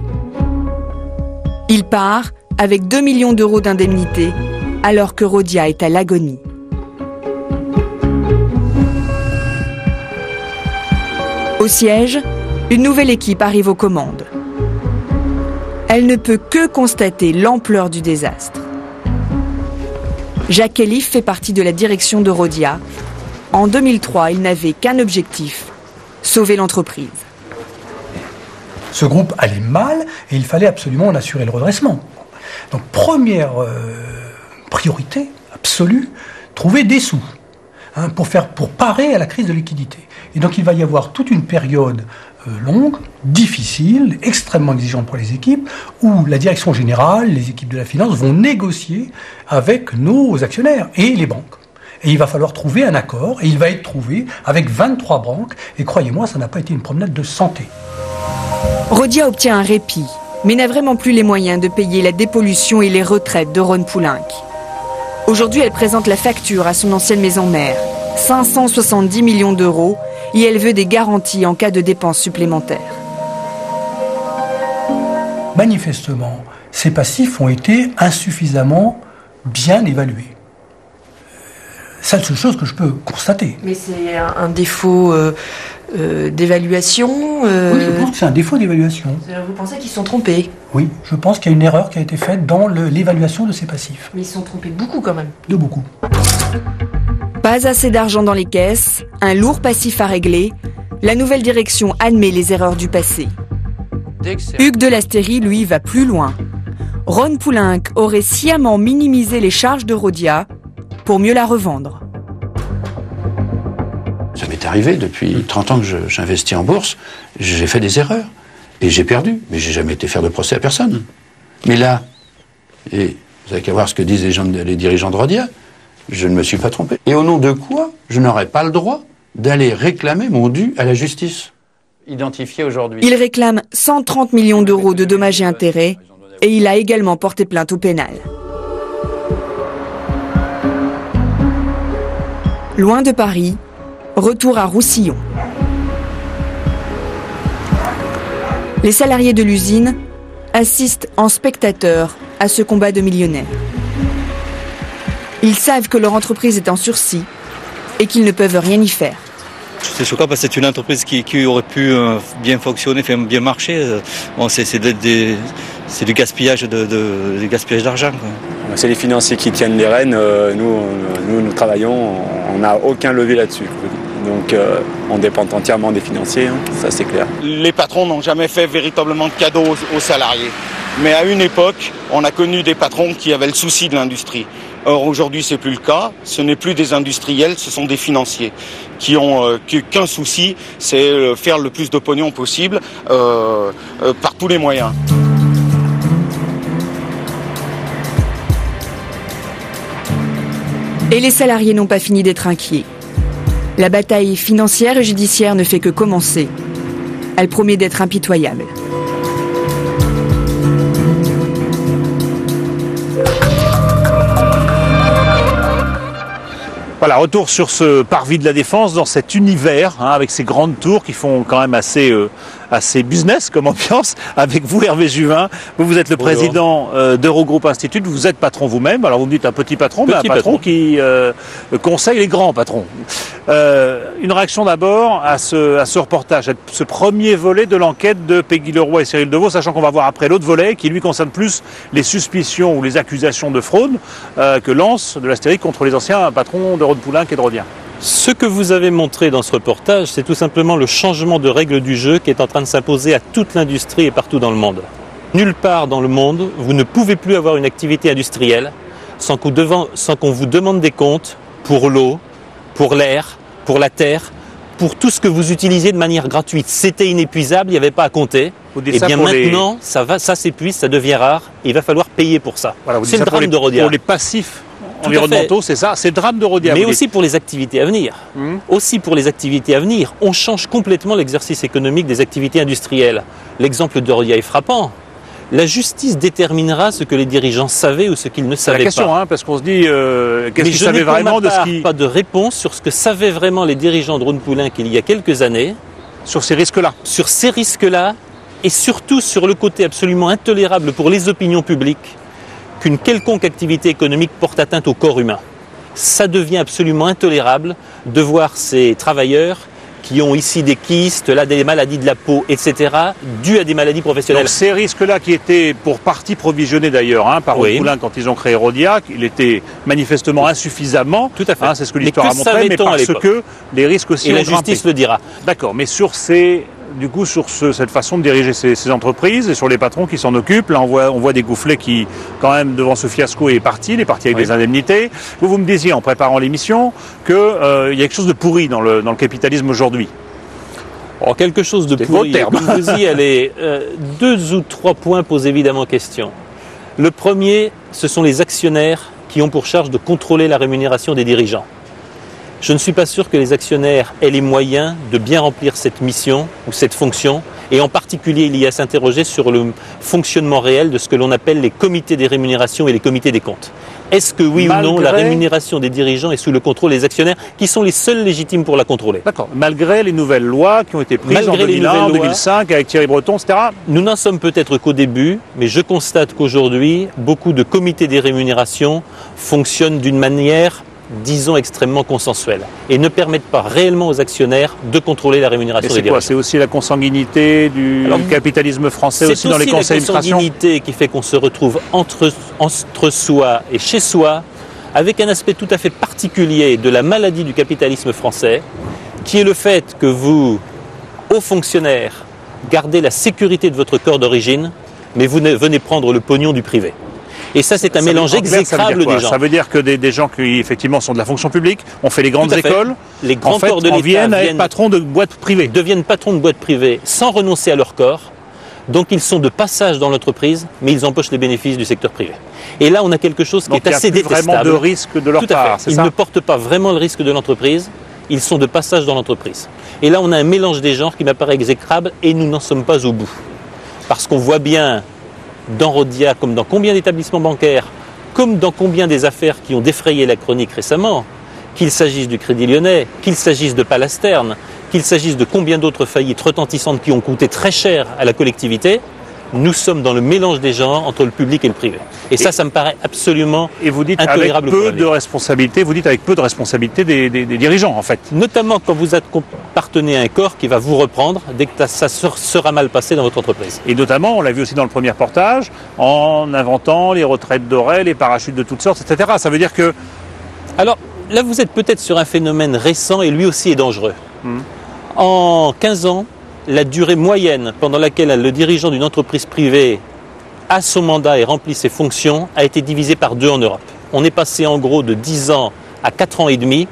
Il part avec 2 millions d'euros d'indemnité, alors que Rhodia est à l'agonie. Au siège, une nouvelle équipe arrive aux commandes. Elle ne peut que constater l'ampleur du désastre. Jacques Elif fait partie de la direction de Rhodia. En 2003, il n'avait qu'un objectif, sauver l'entreprise. Ce groupe allait mal et il fallait absolument en assurer le redressement. Donc première priorité absolue, trouver des sous pour parer à la crise de liquidité. Et donc il va y avoir toute une période longue, difficile, extrêmement exigeante pour les équipes, où la direction générale, les équipes de la finance vont négocier avec nos actionnaires et les banques. Et il va falloir trouver un accord, et il va être trouvé avec 23 banques, et croyez-moi, ça n'a pas été une promenade de santé. Rhodia obtient un répit, mais n'a vraiment plus les moyens de payer la dépollution et les retraites de Ron Poulenc. Aujourd'hui, elle présente la facture à son ancienne maison mère, 570 millions d'euros, et elle veut des garanties en cas de dépenses supplémentaires. Manifestement, ces passifs ont été insuffisamment bien évalués. C'est la seule chose que je peux constater. Mais c'est un défaut d'évaluation Oui, je pense que c'est un défaut d'évaluation. Vous pensez qu'ils se sont trompés? Oui, je pense qu'il y a une erreur qui a été faite dans l'évaluation de ces passifs. Mais ils se sont trompés beaucoup quand même. De beaucoup. Pas assez d'argent dans les caisses, un lourd passif à régler. La nouvelle direction admet les erreurs du passé. Hugues de Lastérie, lui, va plus loin. Ron Poulenc aurait sciemment minimisé les charges de Rhodia pour mieux la revendre. Ça m'est arrivé, depuis 30 ans que j'investis en bourse, j'ai fait des erreurs. Et j'ai perdu, mais j'ai jamais été faire de procès à personne. Mais là, et vous avez qu'à voir ce que disent les dirigeants de Rhodia, je ne me suis pas trompé. Et au nom de quoi je n'aurais pas le droit d'aller réclamer mon dû à la justice? Identifié aujourd'hui. Il réclame 130 millions d'euros de dommages et intérêts et il a également porté plainte au pénal. Loin de Paris, retour à Roussillon. Les salariés de l'usine assistent en spectateurs à ce combat de millionnaires. Ils savent que leur entreprise est en sursis et qu'ils ne peuvent rien y faire. C'est choquant parce que c'est une entreprise qui aurait pu bien fonctionner, bien marcher. Bon, c'est du gaspillage d'argent. C'est les financiers qui tiennent les rênes. Nous travaillons, on n'a aucun levier là-dessus. Donc on dépend entièrement des financiers, ça c'est clair. Les patrons n'ont jamais fait véritablement de cadeaux aux salariés. Mais à une époque, on a connu des patrons qui avaient le souci de l'industrie. Or aujourd'hui, c'est plus le cas. Ce n'est plus des industriels, ce sont des financiers qui ont qu'un souci, c'est faire le plus de pognon possible par tous les moyens. Et les salariés n'ont pas fini d'être inquiets. La bataille financière et judiciaire ne fait que commencer. Elle promet d'être impitoyable. Voilà, retour sur ce parvis de la Défense, dans cet univers, avec ces grandes tours qui font quand même assez business comme ambiance. Avec vous, Hervé Juvin, vous êtes le président d'Eurogroupe Institute, vous êtes patron vous-même. Alors vous me dites un petit patron, mais un patron qui conseille les grands patrons. Une réaction d'abord à ce reportage, à ce premier volet de l'enquête de Peggy Leroy et Cyril Devaux, sachant qu'on va voir après l'autre volet qui lui concerne plus les suspicions ou les accusations de fraude que lance de l'Astérique contre les anciens patrons de Rhône-Poulenc et de Rhodia. Ce que vous avez montré dans ce reportage, c'est tout simplement le changement de règles du jeu qui est en train de s'imposer à toute l'industrie et partout dans le monde. Nulle part dans le monde, vous ne pouvez plus avoir une activité industrielle sans qu'on vous demande des comptes pour l'eau, pour l'air, pour la terre, pour tout ce que vous utilisez de manière gratuite. C'était inépuisable, il n'y avait pas à compter. Et bien maintenant, ça s'épuise, ça devient rare, et il va falloir payer pour ça. Voilà, c'est le drame de Rhodia. Pour les passifs environnementaux, c'est ça, c'est le drame de Rhodia. Mais aussi pour les activités à venir. Aussi pour les activités à venir. On change complètement l'exercice économique des activités industrielles. L'exemple de Rhodia est frappant. La justice déterminera ce que les dirigeants savaient ou ce qu'ils ne savaient pas. C'est la question, parce qu'on se dit, qu'est-ce qu'ils savaient vraiment de ce qui... pas de réponse sur ce que savaient vraiment les dirigeants de Rhône-Poulenc il y a quelques années. Sur ces risques-là. Sur ces risques-là, et surtout sur le côté absolument intolérable pour les opinions publiques qu'une quelconque activité économique porte atteinte au corps humain. Ça devient absolument intolérable de voir ces travailleurs qui ont ici des kystes, là des maladies de la peau, etc., dues à des maladies professionnelles. Donc ces risques-là qui étaient pour partie provisionnés d'ailleurs par Rhône-Poulenc quand ils ont créé Rhodia, il était manifestement insuffisamment, tout à fait. C'est ce que l'histoire a montré, mais parce que les risques aussi ont grimpé. Et la justice le dira. D'accord, mais sur cette façon de diriger ces entreprises et sur les patrons qui s'en occupent, là on voit des Goufflet qui, quand même, devant ce fiasco, il est parti avec des indemnités. Vous me disiez en préparant l'émission qu'il y a quelque chose de pourri dans le capitalisme aujourd'hui. Alors, quelque chose de pourri, comme vous y allez, 2 ou 3 points posent évidemment question. Le premier, ce sont les actionnaires qui ont pour charge de contrôler la rémunération des dirigeants. Je ne suis pas sûr que les actionnaires aient les moyens de bien remplir cette mission ou cette fonction, et en particulier il y a à s'interroger sur le fonctionnement réel de ce que l'on appelle les comités des rémunérations et les comités des comptes. Est-ce que oui ou non la rémunération des dirigeants est sous le contrôle des actionnaires qui sont les seuls légitimes pour la contrôler? D'accord. Malgré les nouvelles lois qui ont été prises en 2001, en 2005 avec Thierry Breton, etc. Nous n'en sommes peut-être qu'au début, mais je constate qu'aujourd'hui, beaucoup de comités des rémunérations fonctionnent d'une manière, disons, extrêmement consensuelle et ne permettent pas réellement aux actionnaires de contreminer la rémunération des dirigeants. C'est aussi la consanguinité du capitalisme français aussi dans les conseils d'administration. C'est aussi la consanguinité qui fait qu'on se retrouve entre soi et chez soi, avec un aspect tout à fait particulier de la maladie du capitalisme français, qui est le fait que vous, hauts fonctionnaires, gardez la sécurité de votre corps d'origine, mais vous venez prendre le pognon du privé. Et ça, c'est un mélange exécrable des gens. Ça veut dire que des gens qui, effectivement, sont de la fonction publique, ont fait les grandes écoles, les grands corps de l'État viennent à être patrons de boîtes privées. Deviennent patrons de boîtes privées sans renoncer à leur corps. Donc, ils sont de passage dans l'entreprise, mais ils empochent les bénéfices du secteur privé. Et là, on a quelque chose qui est assez détestable. Il n'y a plus vraiment de risque de leur part, c'est ça ? Ils ne portent pas vraiment le risque de l'entreprise. Ils sont de passage dans l'entreprise. Et là, on a un mélange des genres qui m'apparaît exécrable et nous n'en sommes pas au bout. Parce qu'on voit bien, dans Rhodia, comme dans combien d'établissements bancaires, comme dans combien des affaires qui ont défrayé la chronique récemment, qu'il s'agisse du Crédit Lyonnais, qu'il s'agisse de Palasterne, qu'il s'agisse de combien d'autres faillites retentissantes qui ont coûté très cher à la collectivité, nous sommes dans le mélange des genres entre le public et le privé. Et ça me paraît absolument intolérable. Et vous dites avec peu de responsabilité, des dirigeants en fait. Notamment quand vous appartenez à un corps qui va vous reprendre dès que ça sera mal passé dans votre entreprise. Et notamment, on l'a vu aussi dans le premier reportage, en inventant les retraites dorées, les parachutes de toutes sortes, etc. Ça veut dire que... Alors là, vous êtes peut-être sur un phénomène récent et lui aussi est dangereux. En 15 ans, la durée moyenne pendant laquelle le dirigeant d'une entreprise privée a son mandat et remplit ses fonctions a été divisée par 2 en Europe. On est passé en gros de 10 ans à 4 ans et demi.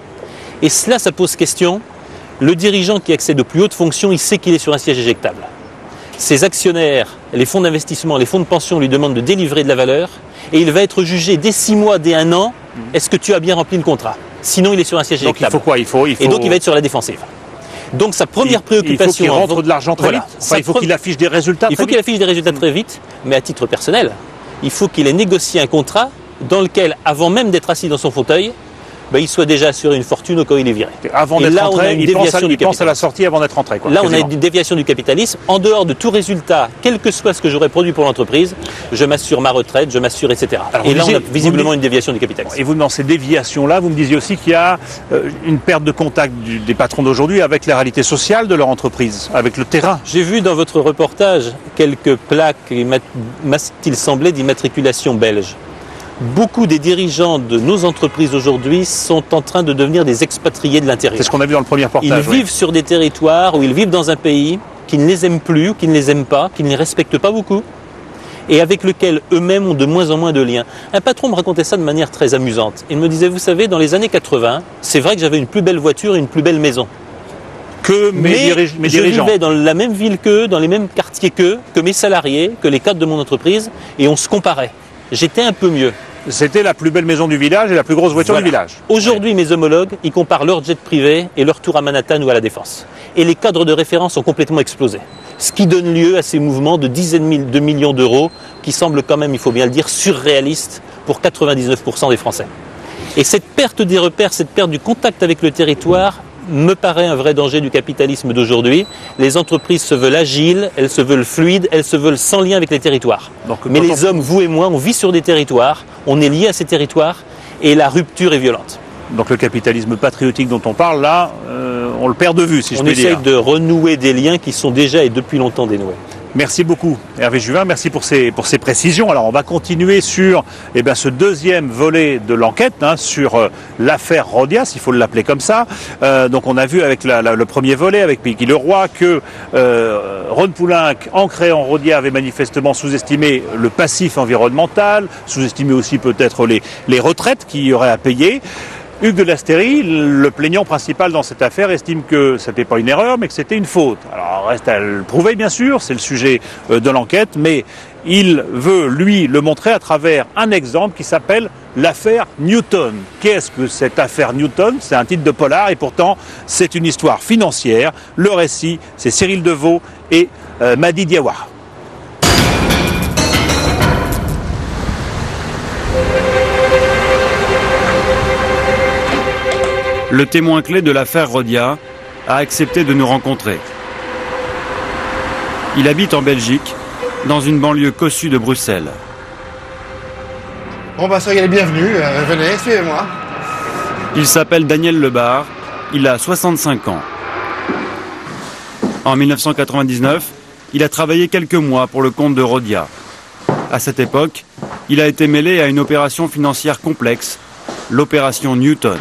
Et cela, ça pose question. Le dirigeant qui accède aux plus hautes fonctions, il sait qu'il est sur un siège éjectable. Ses actionnaires, les fonds d'investissement, les fonds de pension lui demandent de délivrer de la valeur. Et il va être jugé dès 6 mois, dès 1 an, est-ce que tu as bien rempli le contrat? Sinon, il est sur un siège éjectable. Donc il faut quoi? Et donc il va être sur la défensive. Donc sa première préoccupation... Il faut qu'il rentre de l'argent très vite. Il faut qu'il affiche des résultats très vite. Il faut qu'il affiche des résultats très vite, mais à titre personnel, il faut qu'il ait négocié un contrat dans lequel, avant même d'être assis dans son fauteuil, il soit déjà assuré une fortune au cas où il est viré. Avant d'être rentré, il pense à la sortie avant d'être rentré. Là, on a une déviation du capitalisme. En dehors de tout résultat, quel que soit ce que j'aurais produit pour l'entreprise, je m'assure ma retraite, je m'assure, etc. Alors, et là, on a visiblement une déviation du capitalisme. Et vous, dans ces déviations-là, vous me disiez aussi qu'il y a une perte de contact des patrons d'aujourd'hui avec la réalité sociale de leur entreprise, avec le terrain. J'ai vu dans votre reportage quelques plaques, m'a-t-il semblé, d'immatriculation belge. Beaucoup des dirigeants de nos entreprises aujourd'hui sont en train de devenir des expatriés de l'intérieur. C'est ce qu'on a vu dans le premier reportage. Ils vivent sur des territoires où ils vivent dans un pays qui ne les aime plus, ou qui ne les aime pas, qui ne les respecte pas beaucoup, et avec lequel eux-mêmes ont de moins en moins de liens. Un patron me racontait ça de manière très amusante. Il me disait, vous savez, dans les années 80, c'est vrai que j'avais une plus belle voiture et une plus belle maison. Mais je vivais dans la même ville qu'eux, dans les mêmes quartiers qu'eux, que mes salariés, que les cadres de mon entreprise, et on se comparait. J'étais un peu mieux. C'était la plus belle maison du village et la plus grosse voiture du village. Aujourd'hui, mes homologues, ils comparent leur jet privé et leur tour à Manhattan ou à la Défense. Et les cadres de référence ont complètement explosé. Ce qui donne lieu à ces mouvements de dizaines de millions d'euros qui semblent quand même, il faut bien le dire, surréalistes pour 99% des Français. Et cette perte des repères, cette perte du contact avec le territoire me paraît un vrai danger du capitalisme d'aujourd'hui. Les entreprises se veulent agiles, elles se veulent fluides, elles se veulent sans lien avec les territoires. Mais les hommes, vous et moi, on vit sur des territoires, on est liés à ces territoires et la rupture est violente. Donc le capitalisme patriotique dont on parle là, on le perd de vue, si je puis dire. On essaye de renouer des liens qui sont déjà et depuis longtemps dénoués. Merci beaucoup Hervé Juvin, merci pour ces précisions. Alors on va continuer sur ce deuxième volet de l'enquête, sur l'affaire Rhodia, s'il faut l'appeler comme ça. Donc on a vu avec le premier volet, avec Peggy Leroy, que Ron Poulenc, en créant Rhodia, avait manifestement sous-estimé le passif environnemental, sous-estimé aussi peut-être les retraites qu'il y aurait à payer. Hugues de Lasteyrie, le plaignant principal dans cette affaire, estime que ce n'était pas une erreur, mais que c'était une faute. Alors, reste à le prouver, bien sûr, c'est le sujet de l'enquête, mais il veut, lui, le montrer à travers un exemple qui s'appelle l'affaire Newton. Qu'est-ce que cette affaire Newton? C'est un titre de polar et pourtant, c'est une histoire financière. Le récit, c'est Cyril Deveau et Madi Diawara. Le témoin clé de l'affaire Rhodia a accepté de nous rencontrer. Il habite en Belgique, dans une banlieue cossue de Bruxelles. Bon soyez les bienvenus, venez, suivez-moi. Il s'appelle Daniel Lebar, il a 65 ans. En 1999, il a travaillé quelques mois pour le compte de Rhodia. À cette époque, il a été mêlé à une opération financière complexe, l'opération Newton.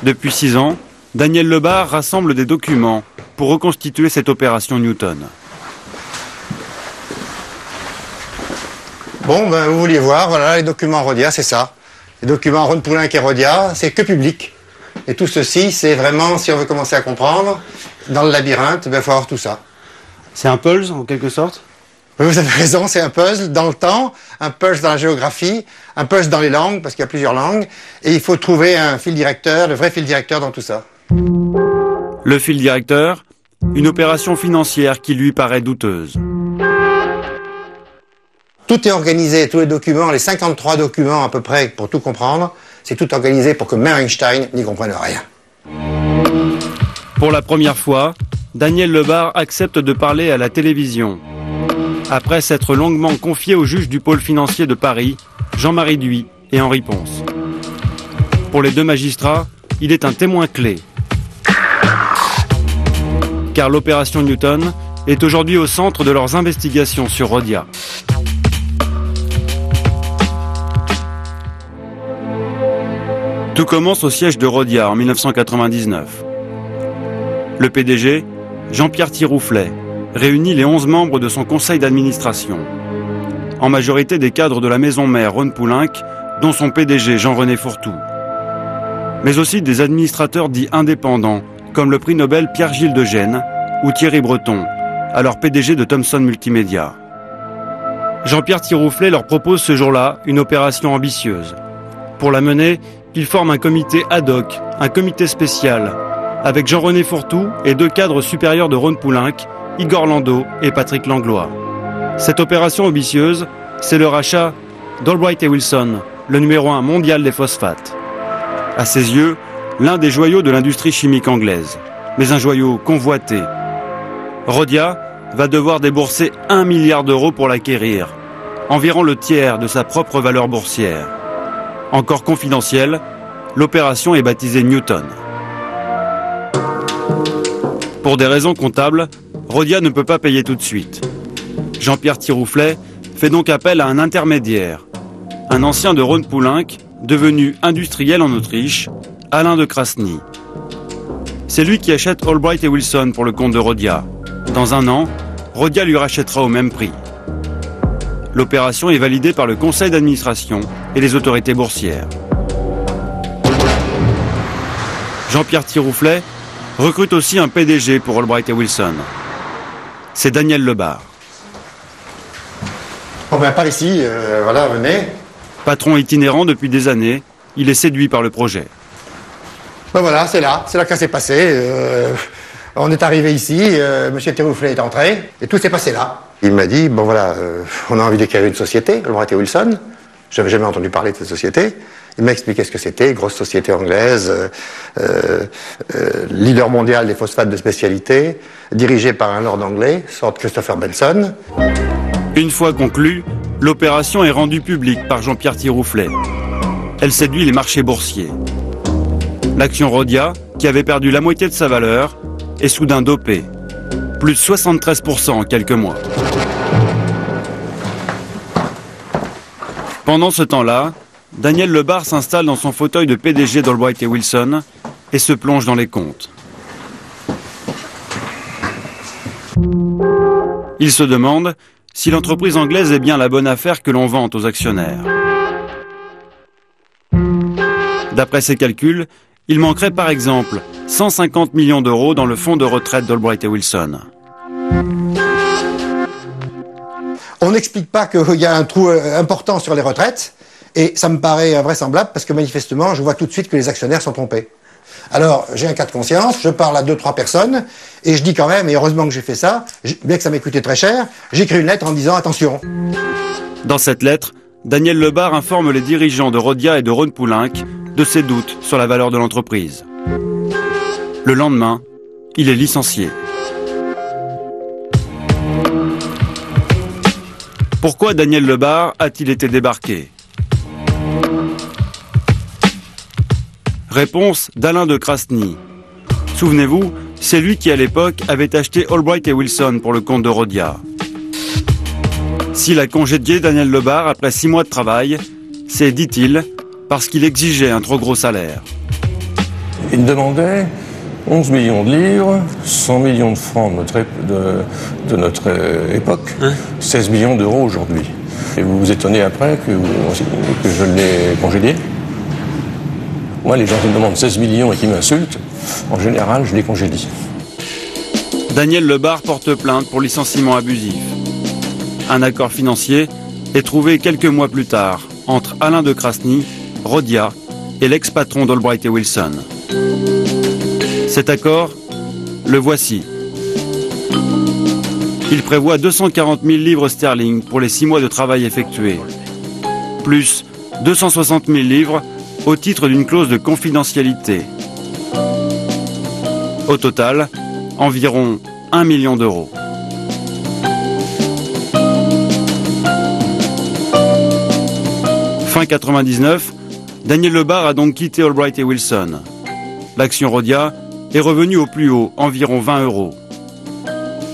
Depuis 6 ans, Daniel Lebar rassemble des documents pour reconstituer cette opération Newton. Bon, vous vouliez voir, voilà les documents Rhodia, c'est ça. Les documents Ron Poulenc et Rhodia, c'est que public. Et tout ceci, c'est vraiment, si on veut commencer à comprendre, dans le labyrinthe, il faut avoir tout ça. C'est un puzzle, en quelque sorte? Vous avez raison, c'est un puzzle dans le temps, un puzzle dans la géographie, un puzzle dans les langues, parce qu'il y a plusieurs langues, et il faut trouver un fil directeur, le vrai fil directeur dans tout ça. Le fil directeur, une opération financière qui lui paraît douteuse. Tout est organisé, tous les documents, les 53 documents à peu près, pour tout comprendre, c'est tout organisé pour que même Einstein n'y comprenne rien. Pour la première fois, Daniel Lebar accepte de parler à la télévision. Après s'être longuement confié au juge du pôle financier de Paris, Jean-Marie Duy et Henri Ponce. Pour les deux magistrats, il est un témoin clé. Car l'opération Newton est aujourd'hui au centre de leurs investigations sur Rhodia. Tout commence au siège de Rhodia en 1999. Le PDG, Jean-Pierre Tirouflet, réunit les 11 membres de son conseil d'administration. En majorité des cadres de la maison mère Rhône-Poulenc, dont son PDG Jean-René Fourtou. Mais aussi des administrateurs dits indépendants, comme le prix Nobel Pierre-Gilles de Gênes ou Thierry Breton, alors PDG de Thomson Multimédia. Jean-Pierre Tirouflet leur propose ce jour-là une opération ambitieuse. Pour la mener, il forme un comité ad hoc, un comité spécial, avec Jean-René Fourtou et deux cadres supérieurs de Rhône-Poulenc, Igor Landau et Patrick Langlois. Cette opération ambitieuse, c'est le rachat d'Albright & Wilson, le numéro 1 mondial des phosphates. À ses yeux, l'un des joyaux de l'industrie chimique anglaise, mais un joyau convoité. Rhodia va devoir débourser 1 milliard d'euros pour l'acquérir, environ le tiers de sa propre valeur boursière. Encore confidentielle, l'opération est baptisée Newton. Pour des raisons comptables, Rhodia ne peut pas payer tout de suite. Jean-Pierre Tirouflet fait donc appel à un intermédiaire, un ancien de Rhône-Poulenc, devenu industriel en Autriche, Alain de Krasny. C'est lui qui achète Albright & Wilson pour le compte de Rhodia. Dans un an, Rhodia lui rachètera au même prix. L'opération est validée par le conseil d'administration et les autorités boursières. Jean-Pierre Tirouflet recrute aussi un PDG pour Albright & Wilson. C'est Daniel Lebar. Bon ben par ici, voilà, venez. Patron itinérant depuis des années, il est séduit par le projet. Ben voilà, c'est là que ça s'est passé. On est arrivé ici, monsieur Tirouflet est entré, et tout s'est passé là. Il m'a dit, bon voilà, on a envie d'écrire une société, Albright & Wilson. J'avais jamais entendu parler de cette société. Il m'a expliqué ce que c'était, grosse société anglaise, leader mondial des phosphates de spécialité, dirigée par un lord anglais, sorte Christopher Benson. Une fois conclue, l'opération est rendue publique par Jean-Pierre Tirouflet. Elle séduit les marchés boursiers. L'action Rhodia, qui avait perdu la moitié de sa valeur, est soudain dopée. Plus de 73% en quelques mois. Pendant ce temps-là, Daniel Lebar s'installe dans son fauteuil de PDG d'Albright & Wilson et se plonge dans les comptes. Il se demande si l'entreprise anglaise est bien la bonne affaire que l'on vante aux actionnaires. D'après ses calculs, il manquerait par exemple 150 millions d'euros dans le fonds de retraite d'Albright & Wilson. On n'explique pas qu'il y a un trou important sur les retraites, et ça me paraît invraisemblable parce que manifestement, je vois tout de suite que les actionnaires sont trompés. Alors, j'ai un cas de conscience, je parle à 2-3 personnes, et je dis quand même, et heureusement que j'ai fait ça, bien que ça m'ait coûté très cher, j'écris une lettre en disant attention. Dans cette lettre, Daniel Lebar informe les dirigeants de Rhodia et de Rhône-Poulenc de ses doutes sur la valeur de l'entreprise. Le lendemain, il est licencié. Pourquoi Daniel Lebar a-t-il été débarqué? Réponse d'Alain de Krasny. Souvenez-vous, c'est lui qui à l'époque avait acheté Albright & Wilson pour le compte de Rhodia. S'il a congédié Daniel Lebar après 6 mois de travail, c'est, dit-il, parce qu'il exigeait un trop gros salaire. Il demandait 11 millions de livres, 100 millions de francs de notre époque, 16 millions d'euros aujourd'hui. Et vous vous étonnez après que je l'ai congédié? Moi, les gens qui me demandent 16 millions et qui m'insultent, en général, je les congédie. Daniel Lebar porte plainte pour licenciement abusif. Un accord financier est trouvé quelques mois plus tard entre Alain de Krasny, Rhodia et l'ex-patron d'Albright & Wilson. Cet accord, le voici. Il prévoit 240 000 livres sterling pour les 6 mois de travail effectués, plus 260 000 livres au titre d'une clause de confidentialité. Au total, environ 1 million d'euros. Fin 99, Daniel Lebar a donc quitté Albright et Wilson. L'action Rhodia est revenue au plus haut, environ 20 euros.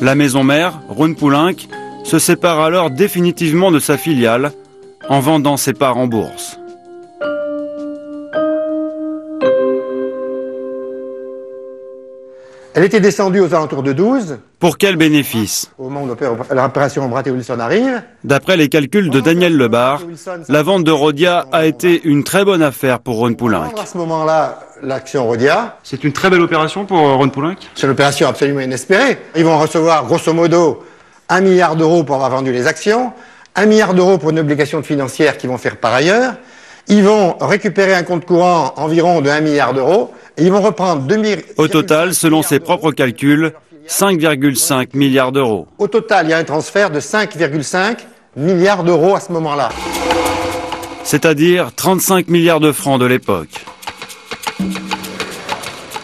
La maison mère, Rhône-Poulenc, se sépare alors définitivement de sa filiale en vendant ses parts en bourse. Elle était descendue aux alentours de 12. Pour quel bénéfice? Au moment où l'opération Albright et Wilson arrive. D'après les calculs de Daniel Lebar, la vente de Rhodia a été une très bonne affaire pour Rhône-Poulenc. À ce moment-là, l'action Rhodia. C'est une très belle opération pour Rhône-Poulenc? C'est une opération absolument inespérée. Ils vont recevoir grosso modo 1 milliard d'euros pour avoir vendu les actions, 1 milliard d'euros pour une obligation financière qu'ils vont faire par ailleurs. Ils vont récupérer un compte courant environ de 1 milliard d'euros et ils vont reprendre 2 milliards. Au total, selon ses propres calculs, 5,5 milliards d'euros. Au total, il y a un transfert de 5,5 milliards d'euros à ce moment-là. C'est-à-dire 35 milliards de francs de l'époque.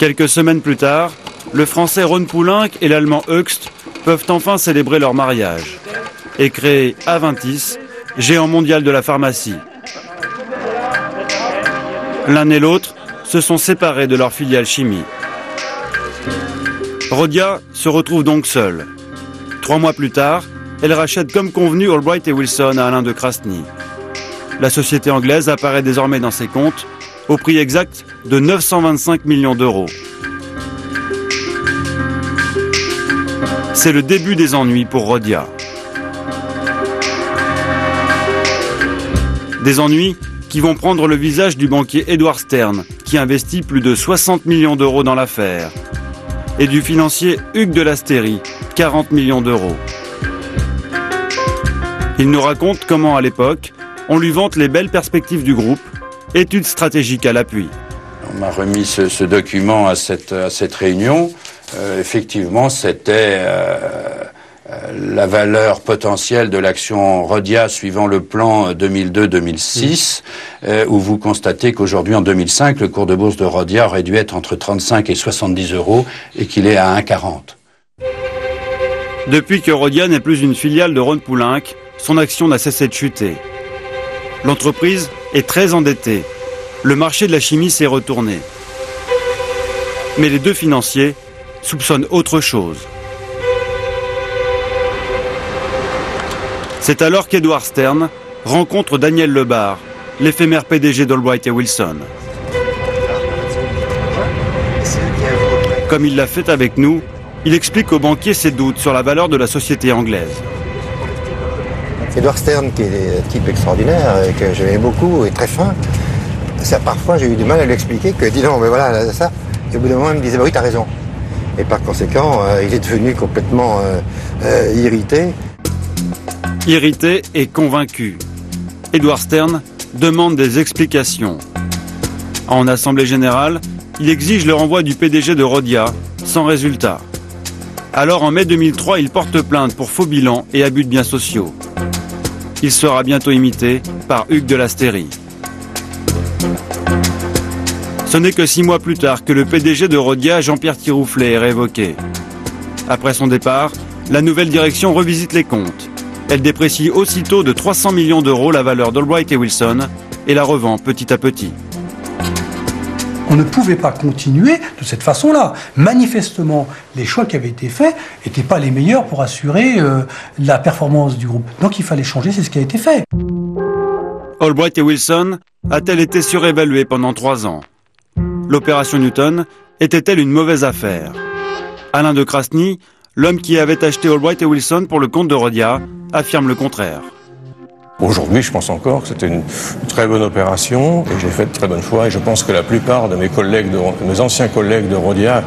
Quelques semaines plus tard, le français Rhône-Poulenc et l'allemand Hoechst peuvent enfin célébrer leur mariage et créer Aventis, géant mondial de la pharmacie. L'un et l'autre se sont séparés de leur filiale chimie. Rhodia se retrouve donc seule. 3 mois plus tard, elle rachète comme convenu Albright et Wilson à Alain de Krasny. La société anglaise apparaît désormais dans ses comptes au prix exact de 925 millions d'euros. C'est le début des ennuis pour Rhodia. Des ennuis qui vont prendre le visage du banquier Edward Stern, qui investit plus de 60 millions d'euros dans l'affaire, et du financier Hugues de Lasteyrie, 40 millions d'euros. Il nous raconte comment, à l'époque, on lui vante les belles perspectives du groupe, études stratégiques à l'appui. On m'a remis ce document à cette réunion. Effectivement, c'était la valeur potentielle de l'action Rhodia suivant le plan 2002-2006, où vous constatez qu'aujourd'hui, en 2005, le cours de bourse de Rhodia aurait dû être entre 35 et 70 euros et qu'il est à 1,40. Depuis que Rhodia n'est plus une filiale de Rhône-Poulenc, son action n'a cessé de chuter. L'entreprise est très endettée. Le marché de la chimie s'est retourné. Mais les deux financiers soupçonnent autre chose. C'est alors qu'Edward Stern rencontre Daniel Lebar, l'éphémère PDG d'Albright et Wilson. Comme il l'a fait avec nous, il explique aux banquiers ses doutes sur la valeur de la société anglaise. Edward Stern, qui est un type extraordinaire, et que j'aimais beaucoup et très fin, parfois j'ai eu du mal à lui expliquer que, dis non, mais voilà, ça. Et au bout d'un moment, il me disait, bah oui, t'as raison. Et par conséquent, il est devenu complètement irrité. Irrité et convaincu, Edward Stern demande des explications. En assemblée générale, il exige le renvoi du PDG de Rhodia, sans résultat. Alors en mai 2003, il porte plainte pour faux bilan et abus de biens sociaux. Il sera bientôt imité par Hugues de Lasteyrie. Ce n'est que 6 mois plus tard que le PDG de Rhodia, Jean-Pierre Tirouflet, est révoqué. Après son départ, la nouvelle direction revisite les comptes. Elle déprécie aussitôt de 300 millions d'euros la valeur d'Albright et Wilson et la revend petit à petit. On ne pouvait pas continuer de cette façon-là. Manifestement, les choix qui avaient été faits n'étaient pas les meilleurs pour assurer la performance du groupe. Donc il fallait changer, c'est ce qui a été fait. Albright et Wilson a-t-elle été surévaluée pendant 3 ans? L'opération Newton était-elle une mauvaise affaire? Alain de Krasny, l'homme qui avait acheté Albright et Wilson pour le compte de Rhodia, affirme le contraire. Aujourd'hui, je pense encore que c'était une très bonne opération et j'ai fait de très bonne foi. Et je pense que la plupart de mes anciens collègues de Rhodia,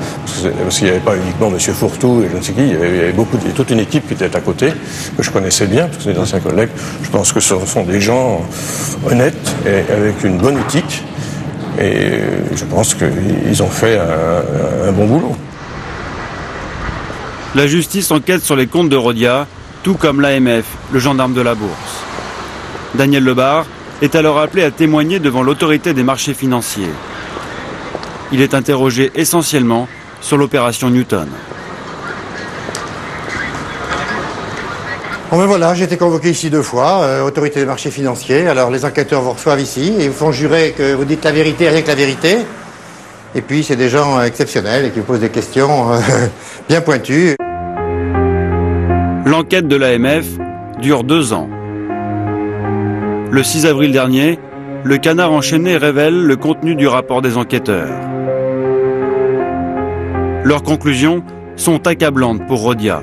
parce qu'il n'y avait pas uniquement M. Fourtou et je ne sais qui, il y avait toute une équipe qui était à côté, que je connaissais bien, tous ces anciens collègues. Je pense que ce sont des gens honnêtes et avec une bonne éthique. Et je pense qu'ils ont fait un bon boulot. La justice enquête sur les comptes de Rhodia, tout comme l'AMF, le gendarme de la bourse. Daniel Lebar est alors appelé à témoigner devant l'autorité des marchés financiers. Il est interrogé essentiellement sur l'opération Newton. Bon ben voilà, j'ai été convoqué ici 2 fois, autorité des marchés financiers. Alors les enquêteurs vous reçoivent ici et vous font jurer que vous dites la vérité, rien que la vérité. Et puis c'est des gens exceptionnels et qui vous posent des questions bien pointues. L'enquête de l'AMF dure 2 ans. Le 6 avril dernier, le Canard enchaîné révèle le contenu du rapport des enquêteurs. Leurs conclusions sont accablantes pour Rhodia.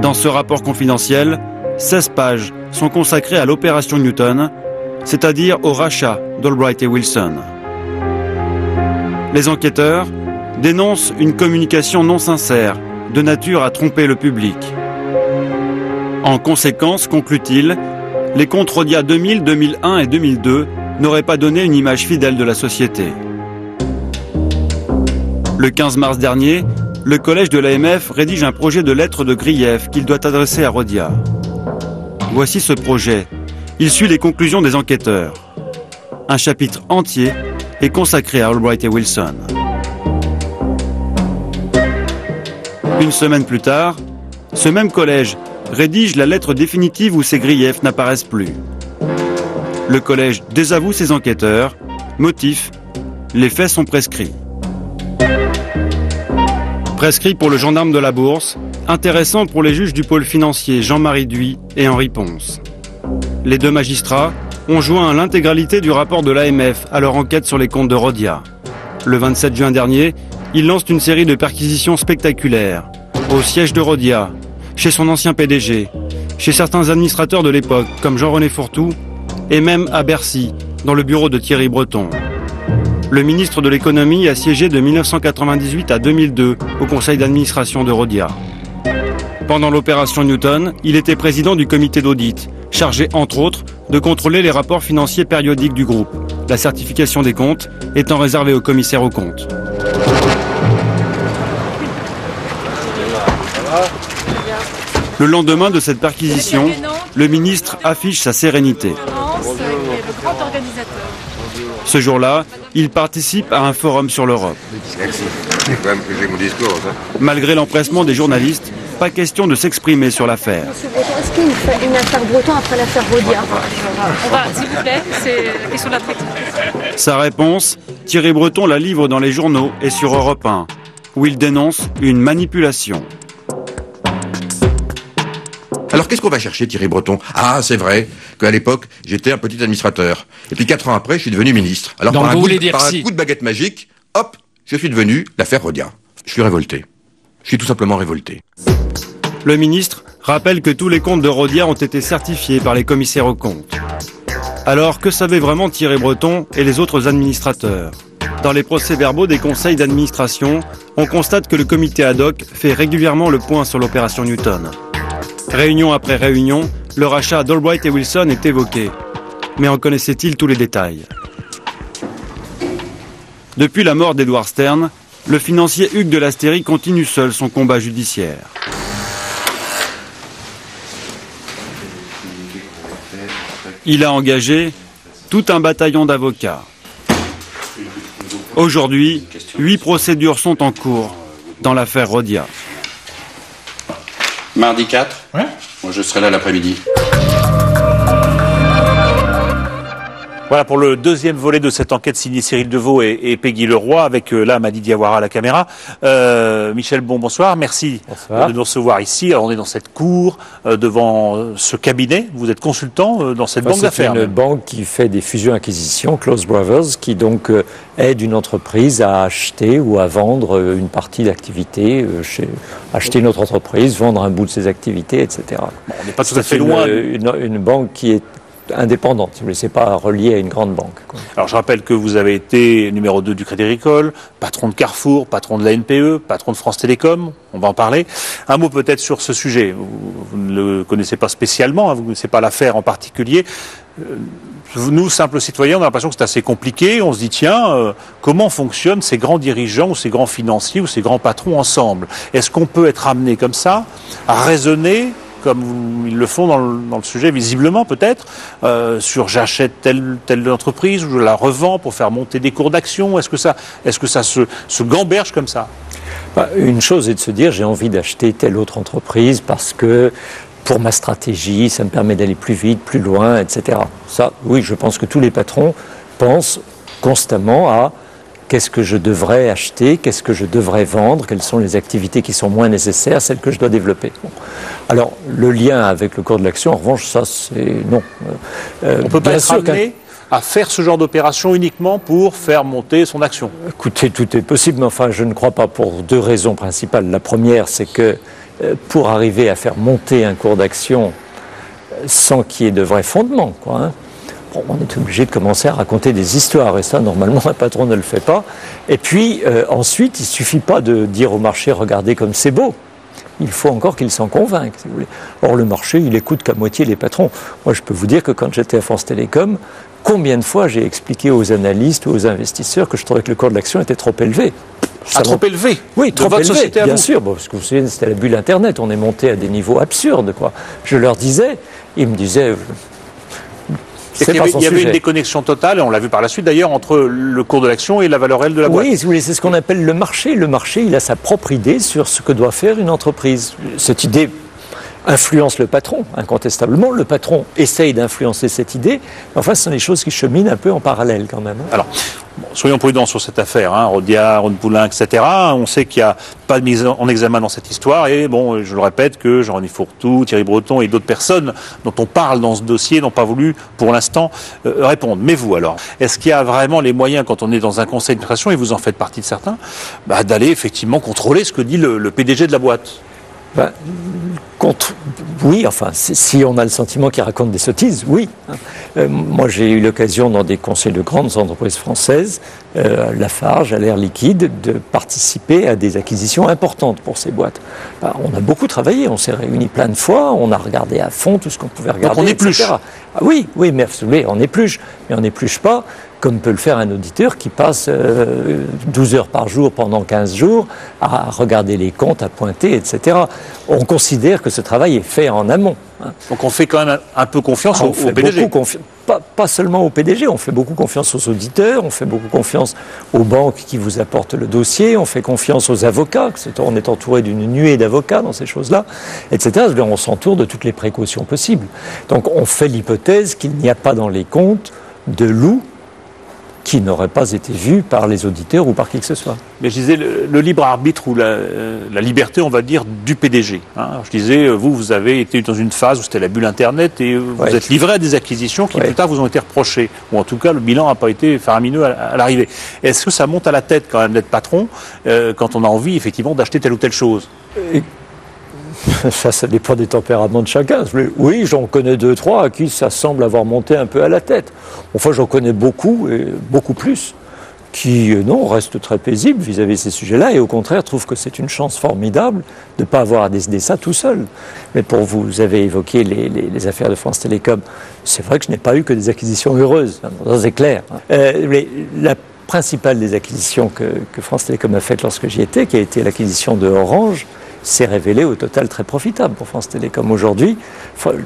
Dans ce rapport confidentiel, 16 pages sont consacrées à l'opération Newton, c'est-à-dire au rachat d'Albright et Wilson. Les enquêteurs dénoncent une communication non sincère, de nature à tromper le public. En conséquence, conclut-il, les comptes Rhodia 2000, 2001 et 2002 n'auraient pas donné une image fidèle de la société. Le 15 mars dernier, le collège de l'AMF rédige un projet de lettre de grief qu'il doit adresser à Rhodia. Voici ce projet. Il suit les conclusions des enquêteurs. Un chapitre entier est consacré à Albright et Wilson. Une semaine plus tard, ce même collège rédige la lettre définitive où ces griefs n'apparaissent plus. Le collège désavoue ses enquêteurs. Motif, les faits sont prescrits. Prescrit pour le gendarme de la Bourse, intéressant pour les juges du pôle financier Jean-Marie Duy et Henri Ponce. Les 2 magistrats ont joint l'intégralité du rapport de l'AMF à leur enquête sur les comptes de Rhodia. Le 27 juin dernier, ils lancent une série de perquisitions spectaculaires au siège de Rhodia, chez son ancien PDG, chez certains administrateurs de l'époque comme Jean-René Fourtou et même à Bercy, dans le bureau de Thierry Breton. Le ministre de l'économie a siégé de 1998 à 2002 au conseil d'administration de Rhodia. Pendant l'opération Newton, il était président du comité d'audit, chargé entre autres de contrôler les rapports financiers périodiques du groupe, la certification des comptes étant réservée au commissaire aux comptes. Le lendemain de cette perquisition, le ministre affiche sa sérénité. Ce jour-là, il participe à un forum sur l'Europe. Merci. C'est quand même que j'ai mon discours, ça. Malgré l'empressement des journalistes, pas question de s'exprimer sur l'affaire. Monsieur Breton, est-ce qu'il y a une affaire Breton après l'affaire Rhodia? On va, s'il vous plaît, c'est la question de la pratique. Sa réponse, Thierry Breton la livre dans les journaux et sur Europe 1, où il dénonce une manipulation. Alors qu'est-ce qu'on va chercher, Thierry Breton? Ah, c'est vrai qu'à l'époque, j'étais un petit administrateur. Et puis 4 ans après, je suis devenu ministre. Alors par un coup de baguette magique, hop, je suis devenu l'affaire Rhodia. Je suis révolté. Je suis tout simplement révolté. Le ministre rappelle que tous les comptes de Rhodia ont été certifiés par les commissaires aux comptes. Alors que savaient vraiment Thierry Breton et les autres administrateurs? Dans les procès-verbaux des conseils d'administration, on constate que le comité ad hoc fait régulièrement le point sur l'opération Newton. Réunion après réunion, le rachat d'Albright et Wilson est évoqué. Mais en connaissait-il tous les détails? Depuis la mort d'Edward Stern, le financier Hugues de Lastérie continue seul son combat judiciaire. Il a engagé tout un bataillon d'avocats. Aujourd'hui, 8 procédures sont en cours dans l'affaire Rhodia. Mardi 4 ? Ouais. Moi, je serai là l'après-midi. Voilà pour le deuxième volet de cette enquête signée Cyril Deveau et Peggy Leroy avec là Madi Diawara à la caméra. Michel Bon, bonsoir. Merci de nous recevoir ici. Alors on est dans cette cour devant ce cabinet. Vous êtes consultant dans cette banque d'affaires. C'est une banque qui fait des fusions-acquisitions, Close Brothers, qui donc aide une entreprise à acheter ou à vendre une partie d'activité, acheter une autre entreprise, vendre un bout de ses activités, etc. Bon, on n'est pas tout à fait loin. Une banque qui est indépendante, si vous voulez, c'est pas relié à une grande banque, quoi. Alors je rappelle que vous avez été numéro 2 du Crédit Agricole, patron de Carrefour, patron de la NPE, patron de France Télécom, on va en parler. Un mot peut-être sur ce sujet, vous ne le connaissez pas spécialement, hein, vous ne connaissez pas l'affaire en particulier. Nous, simples citoyens, on a l'impression que c'est assez compliqué, on se dit tiens, comment fonctionnent ces grands dirigeants ou ces grands financiers ou ces grands patrons ensemble? Est-ce qu'on peut être amené comme ça à raisonner comme ils le font dans le sujet, visiblement peut-être, sur j'achète telle entreprise, ou je la revends pour faire monter des cours d'action. Est-ce que ça se gamberge comme ça? Une chose est de se dire j'ai envie d'acheter telle autre entreprise parce que pour ma stratégie, ça me permet d'aller plus vite, plus loin, etc. Ça, oui, je pense que tous les patrons pensent constamment à qu'est-ce que je devrais acheter, qu'est-ce que je devrais vendre, quelles sont les activités qui sont moins nécessaires, celles que je dois développer. Bon. Alors, le lien avec le cours de l'action, en revanche, ça, c'est non. On peut pas être amené à faire ce genre d'opération uniquement pour faire monter son action. Écoutez, tout est possible, mais enfin, je ne crois pas pour deux raisons principales. La première, c'est que pour arriver à faire monter un cours d'action sans qu'il y ait de vrais fondements, quoi, on est obligé de commencer à raconter des histoires, et ça, normalement, un patron ne le fait pas. Et puis, ensuite, il ne suffit pas de dire au marché, regardez comme c'est beau. Il faut encore qu'il s'en convainque, si vous voulez. Or, le marché, il écoute qu'à moitié les patrons. Moi, je peux vous dire que quand j'étais à France Télécom, combien de fois j'ai expliqué aux analystes ou aux investisseurs que je trouvais que le cours de l'action était trop élevé. Trop élevé? Oui, trop élevé, société bien sûr. Bon, parce que vous savez, c'était la bulle Internet. On est monté à des niveaux absurdes, quoi. Je leur disais, ils me disaient... Il y avait une déconnexion totale, et on l'a vu par la suite d'ailleurs, entre le cours de l'action et la valeur réelle de la boîte. Oui, si vous voulez, c'est ce qu'on appelle le marché. Le marché, il a sa propre idée sur ce que doit faire une entreprise. Cette idée influence le patron, incontestablement. Le patron essaye d'influencer cette idée. Mais enfin, ce sont des choses qui cheminent un peu en parallèle quand même. Alors, soyons prudents sur cette affaire, Rhodia, Rhône-Poulenc, etc. On sait qu'il n'y a pas de mise en examen dans cette histoire, et bon, je le répète que Jean-René Fourtou, Thierry Breton et d'autres personnes dont on parle dans ce dossier n'ont pas voulu, pour l'instant, répondre. Mais vous, alors, est-ce qu'il y a vraiment les moyens, quand on est dans un conseil d'administration, et vous en faites partie de certains, d'aller effectivement contrôler ce que dit le PDG de la boîte? Oui, enfin, si on a le sentiment qu'il raconte des sottises, oui. Moi, j'ai eu l'occasion dans des conseils de grandes entreprises françaises, Lafarge, à l'Air Liquide, de participer à des acquisitions importantes pour ces boîtes. On a beaucoup travaillé, on s'est réunis plein de fois, on a regardé à fond tout ce qu'on pouvait regarder. Donc on épluche. Oui, mais on épluche. Mais on n'épluche pas comme peut le faire un auditeur qui passe 12 heures par jour pendant 15 jours à regarder les comptes, à pointer, etc. On considère que ce travail est fait en amont. Donc on fait quand même un peu confiance au PDG. Pas seulement au PDG, on fait beaucoup confiance aux auditeurs, on fait beaucoup confiance aux banques qui vous apportent le dossier, on fait confiance aux avocats, on est entouré d'une nuée d'avocats dans ces choses-là, etc. On s'entoure de toutes les précautions possibles. Donc on fait l'hypothèse qu'il n'y a pas dans les comptes de loups qui n'aurait pas été vu par les auditeurs ou par qui que ce soit. Mais je disais, le libre arbitre ou la liberté, on va dire, du PDG. Je disais, vous avez été dans une phase où c'était la bulle Internet et vous êtes livré à des acquisitions qui plus tard vous ont été reprochées. Ou en tout cas, le bilan n'a pas été faramineux à l'arrivée. Est-ce que ça monte à la tête quand même d'être patron quand on a envie effectivement d'acheter telle ou telle chose? Ça dépend des tempéraments de chacun. Oui, j'en connais 2-3 à qui ça semble avoir monté un peu à la tête. Enfin, j'en connais beaucoup, et beaucoup plus, qui, non, restent très paisibles vis-à-vis de ces sujets-là et au contraire trouvent que c'est une chance formidable de ne pas avoir à décider ça tout seul. Mais vous avez évoqué les affaires de France Télécom. C'est vrai que je n'ai pas eu que des acquisitions heureuses, ça c'est clair. La principale des acquisitions que France Télécom a faites lorsque j'y étais, qui a été l'acquisition de Orange, s'est révélé au total très profitable pour France Télécom. Aujourd'hui,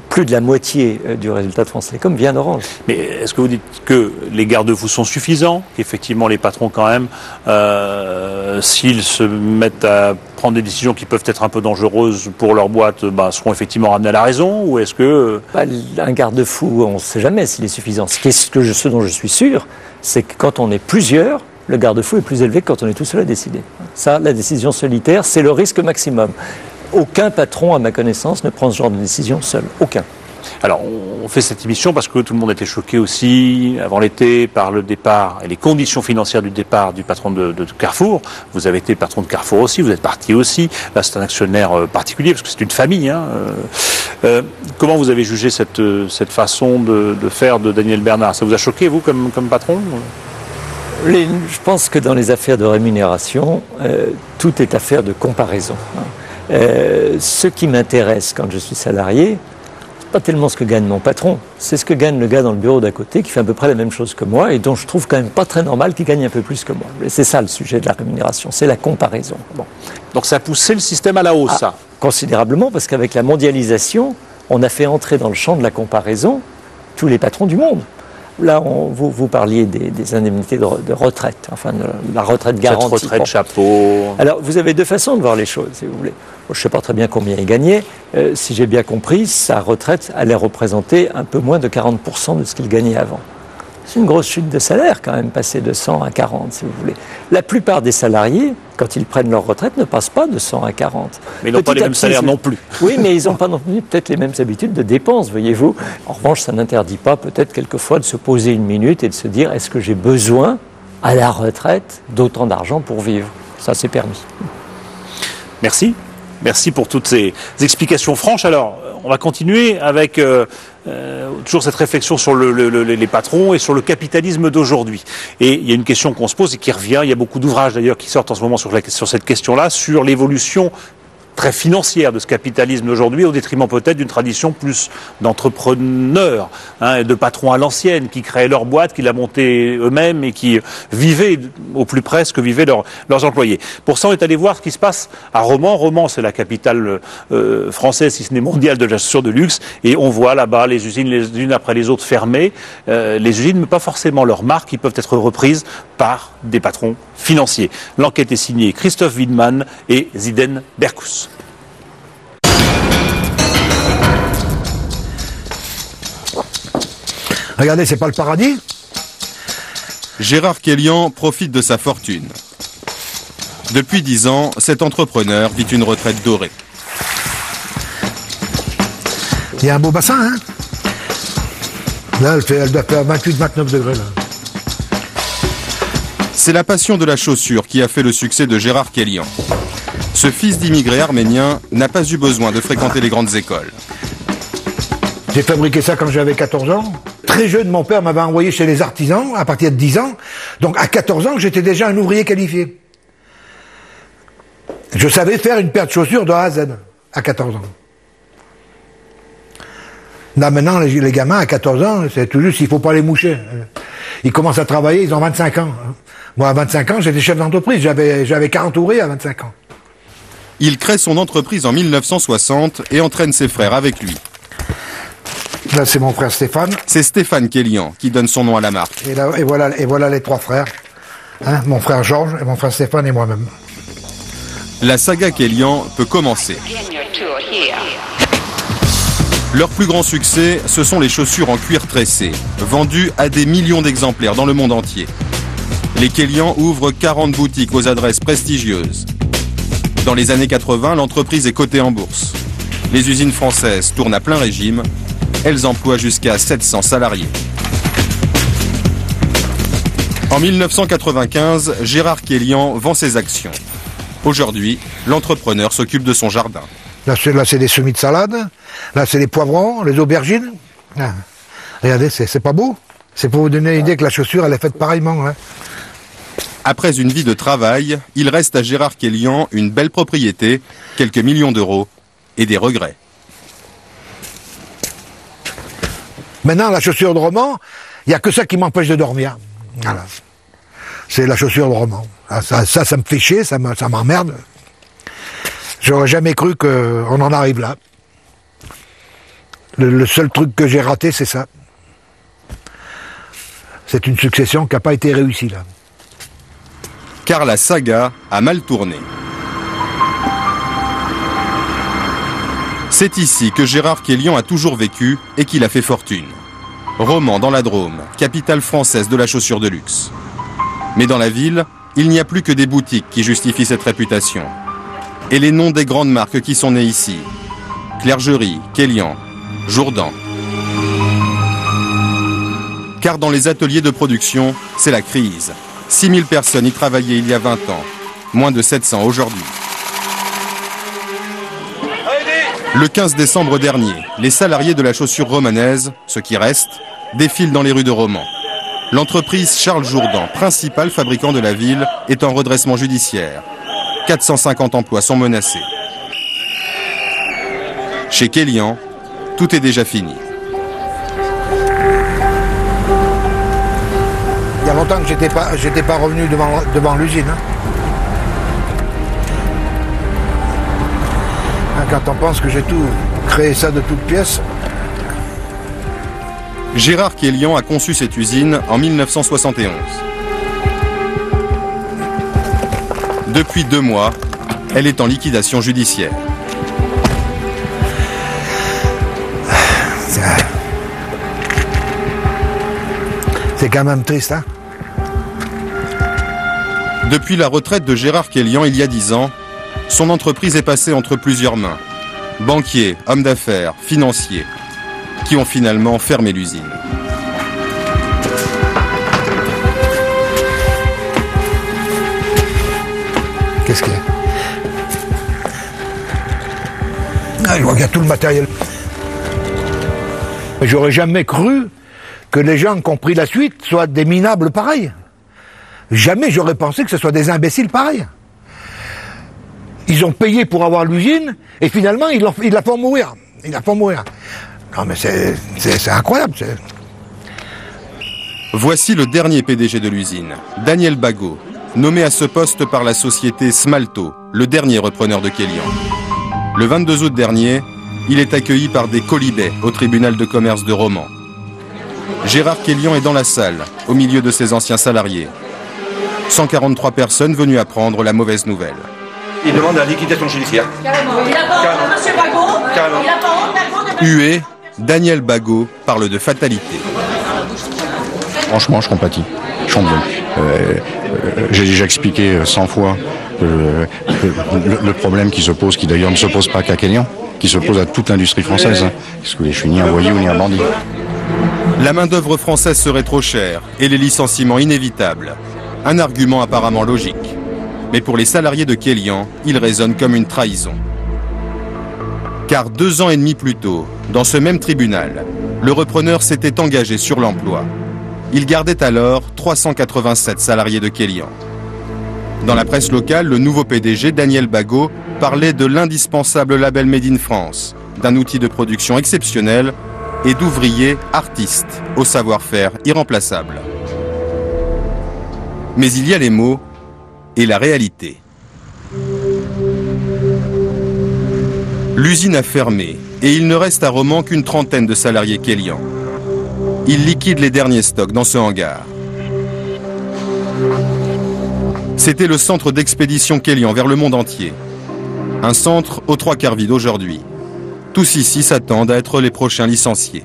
plus de la moitié du résultat de France Télécom vient d'Orange. Mais est-ce que vous dites que les garde-fous sont suffisants? Qu'effectivement les patrons quand même, s'ils se mettent à prendre des décisions qui peuvent être un peu dangereuses pour leur boîte, seront effectivement ramenés à la raison? Ou est-ce que... un garde-fou, on ne sait jamais s'il est suffisant. Ce dont je suis sûr, c'est que quand on est plusieurs, le garde-fou est plus élevé que quand on est tout seul à décider. Ça, la décision solitaire, c'est le risque maximum. Aucun patron, à ma connaissance, ne prend ce genre de décision seul. Aucun. Alors, on fait cette émission parce que tout le monde était choqué aussi, avant l'été, par le départ et les conditions financières du départ du patron de Carrefour. Vous avez été patron de Carrefour aussi, vous êtes parti aussi. Là, c'est un actionnaire particulier parce que c'est une famille. Comment vous avez jugé cette façon de faire de Daniel Bernard? Ça vous a choqué, vous, comme patron? Je pense que dans les affaires de rémunération, tout est affaire de comparaison. Ce qui m'intéresse quand je suis salarié, c'est pas tellement ce que gagne mon patron, c'est ce que gagne le gars dans le bureau d'à côté qui fait à peu près la même chose que moi et dont je trouve quand même pas très normal qu'il gagne un peu plus que moi. Et c'est ça le sujet de la rémunération, c'est la comparaison. Bon. Donc ça a poussé le système à la hausse, ça? Considérablement, parce qu'avec la mondialisation, on a fait entrer dans le champ de la comparaison tous les patrons du monde. là, vous parliez des indemnités de retraite, enfin de la retraite garantie. Cette retraite chapeau. Alors, vous avez deux façons de voir les choses, si vous voulez. Bon, je ne sais pas très bien combien il gagnait. Si j'ai bien compris, sa retraite allait représenter un peu moins de 40% de ce qu'il gagnait avant. C'est une grosse chute de salaire quand même, passer de 100 à 40, si vous voulez. La plupart des salariés, quand ils prennent leur retraite, ne passent pas de 100 à 40. Mais ils n'ont pas les mêmes salaires non plus. Oui, mais ils n'ont pas non plus peut-être les mêmes habitudes de dépenses, voyez-vous. En revanche, ça n'interdit pas peut-être quelquefois de se poser une minute et de se dire, est-ce que j'ai besoin, à la retraite, d'autant d'argent pour vivre? Ça, c'est permis. Merci. Merci pour toutes ces explications franches. Alors, on va continuer avec toujours cette réflexion sur les patrons et sur le capitalisme d'aujourd'hui. Et il y a une question qu'on se pose et qui revient. Il y a beaucoup d'ouvrages d'ailleurs qui sortent en ce moment sur cette question-là, sur l'évolution très financière de ce capitalisme d'aujourd'hui, au détriment peut-être d'une tradition plus d'entrepreneurs, de patrons à l'ancienne, qui créaient leur boîte, qui la montaient eux-mêmes et qui vivaient au plus près ce que vivaient leurs employés. Pour ça, on est allé voir ce qui se passe à Romans. Romans, c'est la capitale française, si ce n'est mondiale, de la chaussure de luxe. Et on voit là-bas les usines, les unes après les autres, fermées. Les usines, mais pas forcément leurs marques, qui peuvent être reprises par des patrons financiers. L'enquête est signée Christophe Wiedmann et Ziden Berkous. Regardez, c'est pas le paradis? Gérard Kélian profite de sa fortune. Depuis 10 ans, cet entrepreneur vit une retraite dorée. Il y a un beau bassin, hein? Là, elle doit faire 28-29 degrés, là. C'est la passion de la chaussure qui a fait le succès de Gérard Kélian. Ce fils d'immigrés arméniens n'a pas eu besoin de fréquenter les grandes écoles. J'ai fabriqué ça quand j'avais 14 ans. Très jeune, mon père m'avait envoyé chez les artisans à partir de 10 ans. Donc à 14 ans, j'étais déjà un ouvrier qualifié. Je savais faire une paire de chaussures de A à Z à 14 ans. Là maintenant, les gamins à 14 ans, c'est tout juste, il faut pas les moucher. Ils commencent à travailler, ils ont 25 ans. Moi, à 25 ans, j'étais chef d'entreprise. J'avais 40 ouvriers à 25 ans. Il crée son entreprise en 1960 et entraîne ses frères avec lui. Là, c'est mon frère Stéphane. C'est Stéphane Kélian qui donne son nom à la marque. Et voilà les trois frères. Hein, mon frère Georges, et mon frère Stéphane et moi-même. La saga Kélian peut commencer. Leur plus grand succès, ce sont les chaussures en cuir tressé, vendues à des millions d'exemplaires dans le monde entier. Les Kélian ouvrent 40 boutiques aux adresses prestigieuses. Dans les années 80, l'entreprise est cotée en bourse. Les usines françaises tournent à plein régime. Elles emploient jusqu'à 700 salariés. En 1995, Gérard Kélian vend ses actions. Aujourd'hui, l'entrepreneur s'occupe de son jardin. Là, c'est des semis de salade. Là, c'est les poivrons, les aubergines. Ah. Regardez, c'est pas beau. C'est pour vous donner une idée que la chaussure, elle est faite pareillement. Hein. Après une vie de travail, il reste à Gérard Kélian une belle propriété, quelques millions d'euros et des regrets. Maintenant, la chaussure de roman, il n'y a que ça qui m'empêche de dormir. Voilà. C'est la chaussure de roman. Ça me fait chier, ça m'emmerde. J'aurais jamais cru qu'on en arrive là. Le seul truc que j'ai raté, c'est ça. C'est une succession qui n'a pas été réussie, là. Car la saga a mal tourné. C'est ici que Gérard Kélian a toujours vécu et qu'il a fait fortune. Romans dans la Drôme, capitale française de la chaussure de luxe. Mais dans la ville, il n'y a plus que des boutiques qui justifient cette réputation. Et les noms des grandes marques qui sont nées ici. Clergerie, Kélian, Jourdan. Car dans les ateliers de production, c'est la crise. 6000 personnes y travaillaient il y a 20 ans, moins de 700 aujourd'hui. Le 15 décembre dernier, les salariés de la chaussure romanaise, ceux qui restent, défilent dans les rues de Romans. L'entreprise Charles Jourdan, principal fabricant de la ville, est en redressement judiciaire. 450 emplois sont menacés. Chez Kélian, tout est déjà fini. Il y a longtemps que j'étais pas revenu devant l'usine. Hein. Quand on pense que j'ai tout créé ça de toutes pièces. Gérard Kélian a conçu cette usine en 1971. Depuis 2 mois, elle est en liquidation judiciaire. C'est quand même triste, hein? Depuis la retraite de Gérard Kélian il y a 10 ans, son entreprise est passée entre plusieurs mains. Banquiers, hommes d'affaires, financiers, qui ont finalement fermé l'usine. Qu'est-ce qu'il y a? Ah, je vois qu'il y a tout le matériel. J'aurais jamais cru que les gens qui ont pris la suite soient des minables pareils. Jamais j'aurais pensé que ce soit des imbéciles pareils. Ils ont payé pour avoir l'usine et finalement ils la font mourir. Ils la font mourir. Non mais c'est incroyable. Voici le dernier PDG de l'usine, Daniel Bagot, nommé à ce poste par la société Smalto, le dernier repreneur de Kélian. Le 22 août dernier, il est accueilli par des quolibets au tribunal de commerce de Romans. Gérard Kélian est dans la salle, au milieu de ses anciens salariés. 143 personnes venues apprendre la mauvaise nouvelle. Il demande la liquidation judiciaire. Carrément. Il a pas honte, monsieur Bagot. Carrément. Il a pas honte, Hué, Daniel Bagot parle de fatalité. Franchement, je compatis. Je suis J'ai déjà expliqué 100 fois le problème qui se pose, qui d'ailleurs ne se pose pas qu'à Kélian, qui se pose à toute l'industrie française. Parce que je suis ni un voyou ni un bandit. La main-d'œuvre française serait trop chère et les licenciements inévitables. Un argument apparemment logique. Mais pour les salariés de Kélian, il résonne comme une trahison. Car 2 ans et demi plus tôt, dans ce même tribunal, le repreneur s'était engagé sur l'emploi. Il gardait alors 387 salariés de Kélian. Dans la presse locale, le nouveau PDG, Daniel Bagot, parlait de l'indispensable label Made in France, d'un outil de production exceptionnel et d'ouvriers artistes au savoir-faire irremplaçable. Mais il y a les mots et la réalité. L'usine a fermé et il ne reste à Romans qu'une trentaine de salariés Kélian. Il liquide les derniers stocks dans ce hangar. C'était le centre d'expédition Kélian vers le monde entier. Un centre aux 3/4 vide aujourd'hui. Tous ici s'attendent à être les prochains licenciés.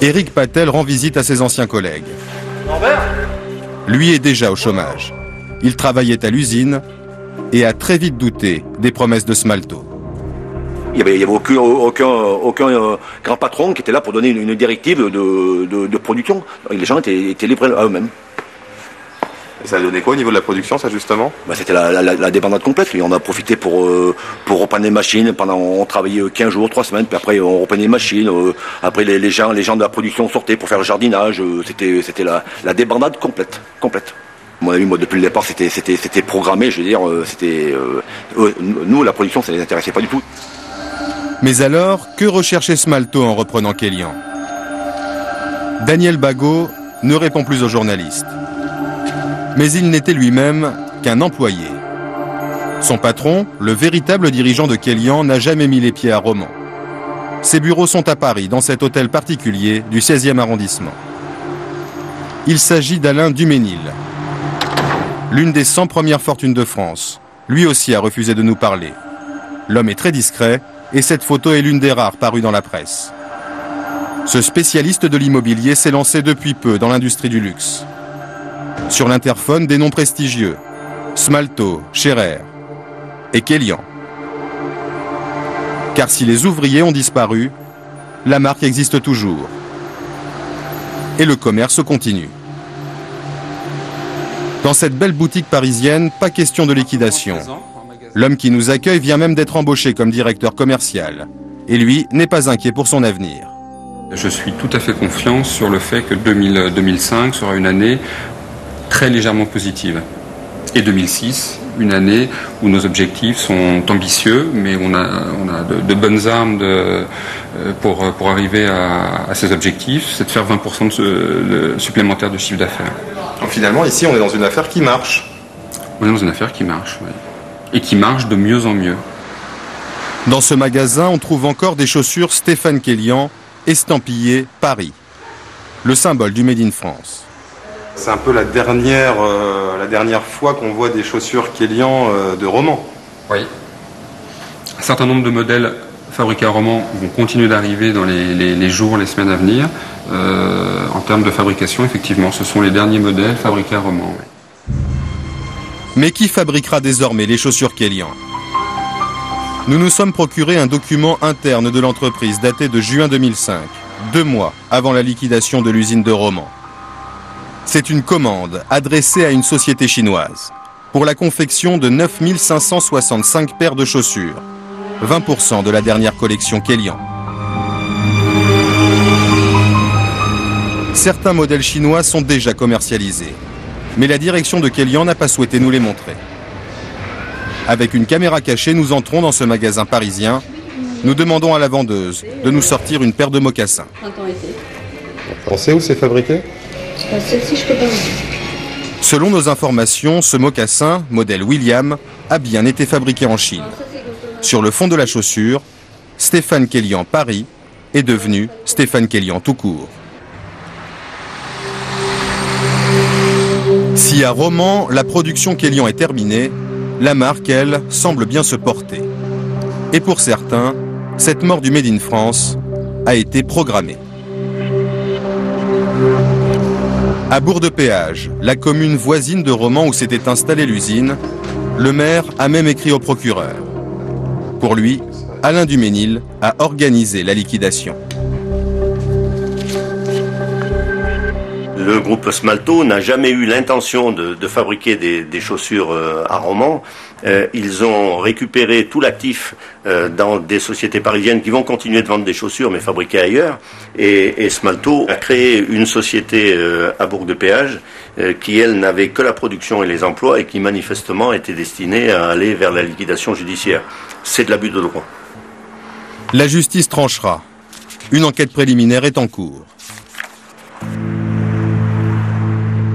Éric Patel rend visite à ses anciens collègues. Lui est déjà au chômage. Il travaillait à l'usine et a très vite douté des promesses de Smalto. Il n'y avait aucun grand patron qui était là pour donner une directive de production. Les gens étaient livrés à eux-mêmes. Et ça a donné quoi au niveau de la production, ça, justement? C'était la débandade complète. Et on a profité pour reprendre les machines. On travaillait 15 jours, 3 semaines, puis après on reprenait les machines. Après les gens de la production sortaient pour faire le jardinage. C'était la débandade complète. À mon avis, moi, depuis le départ, c'était programmé. Je veux dire, nous, la production, ça ne les intéressait pas du tout. Mais alors, que recherchait Smalto en reprenant Kélian? Daniel Bagot ne répond plus aux journalistes. Mais il n'était lui-même qu'un employé. Son patron, le véritable dirigeant de Kélian, n'a jamais mis les pieds à Romans. Ses bureaux sont à Paris, dans cet hôtel particulier du 16e arrondissement. Il s'agit d'Alain Duménil, l'une des 100 premières fortunes de France. Lui aussi a refusé de nous parler. L'homme est très discret et cette photo est l'une des rares parues dans la presse. Ce spécialiste de l'immobilier s'est lancé depuis peu dans l'industrie du luxe. Sur l'interphone, des noms prestigieux. Smalto, Scherer et Kélian. Car si les ouvriers ont disparu, la marque existe toujours. Et le commerce continue. Dans cette belle boutique parisienne, pas question de liquidation. L'homme qui nous accueille vient même d'être embauché comme directeur commercial. Et lui n'est pas inquiet pour son avenir. Je suis tout à fait confiant sur le fait que 2005 sera une année très légèrement positive. Et 2006, une année où nos objectifs sont ambitieux, mais on a de bonnes armes pour arriver à ces objectifs, c'est de faire 20% supplémentaire de chiffre d'affaires. Finalement, ici, on est dans une affaire qui marche. On est dans une affaire qui marche, oui. Et qui marche de mieux en mieux. Dans ce magasin, on trouve encore des chaussures Stéphane Kélian, estampillé Paris, le symbole du Made in France. C'est un peu la dernière fois qu'on voit des chaussures Kélian de Romans. Oui. Un certain nombre de modèles fabriqués à Romans vont continuer d'arriver dans les jours, les semaines à venir. En termes de fabrication, effectivement, ce sont les derniers modèles fabriqués à Romans. Oui. Mais qui fabriquera désormais les chaussures Kélian? Nous nous sommes procuré un document interne de l'entreprise daté de juin 2005, 2 mois avant la liquidation de l'usine de Romans. C'est une commande adressée à une société chinoise pour la confection de 9 565 paires de chaussures, 20% de la dernière collection Kélian. Certains modèles chinois sont déjà commercialisés, mais la direction de Kélian n'a pas souhaité nous les montrer. Avec une caméra cachée, nous entrons dans ce magasin parisien. Nous demandons à la vendeuse de nous sortir une paire de mocassins. On sait où c'est fabriqué? Celle-ci, je peux pas vous dire. Selon nos informations, ce mocassin, modèle William, a bien été fabriqué en Chine. Sur le fond de la chaussure, Stéphane Kélian Paris est devenu Stéphane Kélian tout court. Si à Romans, la production Kélian est terminée, la marque, elle, semble bien se porter. Et pour certains, cette mort du Made in France a été programmée. À Bourg-de-Péage, la commune voisine de Romans où s'était installée l'usine, le maire a même écrit au procureur. Pour lui, Alain Duménil a organisé la liquidation. Le groupe Smalto n'a jamais eu l'intention de fabriquer des chaussures à Romans. Ils ont récupéré tout l'actif dans des sociétés parisiennes qui vont continuer de vendre des chaussures mais fabriquées ailleurs. Et Smalto a créé une société à Bourg-de-Péage qui, elle, n'avait que la production et les emplois et qui manifestement était destinée à aller vers la liquidation judiciaire. C'est de l'abus de droit. La justice tranchera. Une enquête préliminaire est en cours.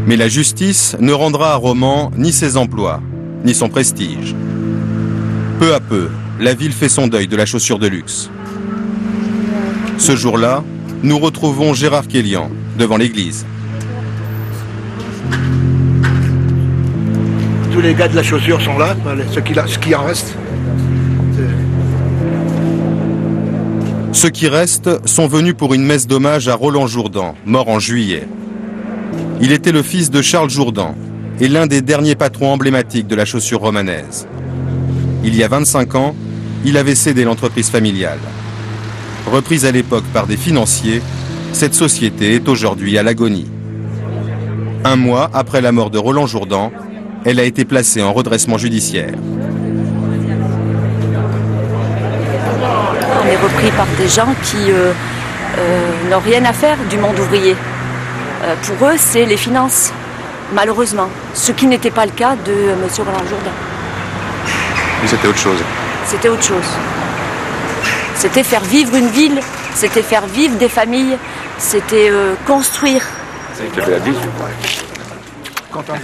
Mais la justice ne rendra à Romans ni ses emplois, ni son prestige. Peu à peu, la ville fait son deuil de la chaussure de luxe. Ce jour-là, nous retrouvons Gérard Kélian devant l'église. Tous les gars de la chaussure sont là, ce qui en reste. Ceux qui restent sont venus pour une messe d'hommage à Roland Jourdan, mort en juillet. Il était le fils de Charles Jourdan et l'un des derniers patrons emblématiques de la chaussure romanaise. Il y a 25 ans, il avait cédé l'entreprise familiale. Reprise à l'époque par des financiers, cette société est aujourd'hui à l'agonie. 1 mois après la mort de Roland Jourdan, elle a été placée en redressement judiciaire. On est repris par des gens qui n'ont rien à faire du monde ouvrier. Pour eux, c'est les finances, malheureusement. Ce qui n'était pas le cas de M. Roland Jourdan. Mais c'était autre chose. C'était autre chose. C'était faire vivre une ville, c'était faire vivre des familles, c'était construire.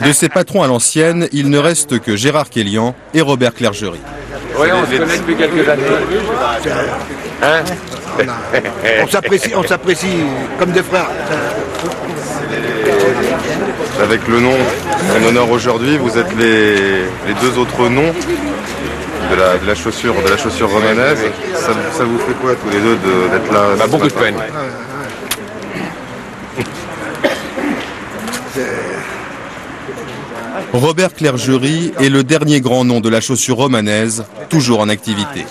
De ces patrons à l'ancienne, il ne reste que Gérard Kélian et Robert Clergerie. Oui, on se connaît depuis quelques années. Hein? On s'apprécie comme des frères. Avec le nom en honneur aujourd'hui, vous êtes les 2 autres noms de la chaussure romanaise. Ça vous fait quoi tous les deux d'être là? Beaucoup de peine. Robert Clergerie est le dernier grand nom de la chaussure romanaise, toujours en activité.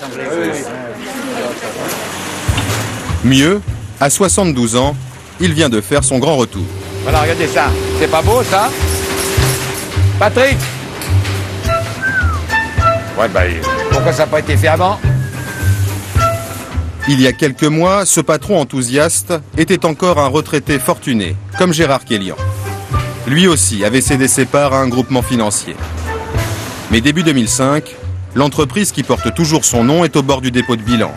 Mieux, à 72 ans, il vient de faire son grand retour. Voilà, regardez ça. C'est pas beau, ça? Patrick? Ouais, pourquoi ça n'a pas été fait avant? Il y a quelques mois, ce patron enthousiaste était encore un retraité fortuné, comme Gérard Kélian. Lui aussi avait cédé ses parts à un groupement financier. Mais début 2005, l'entreprise qui porte toujours son nom est au bord du dépôt de bilan.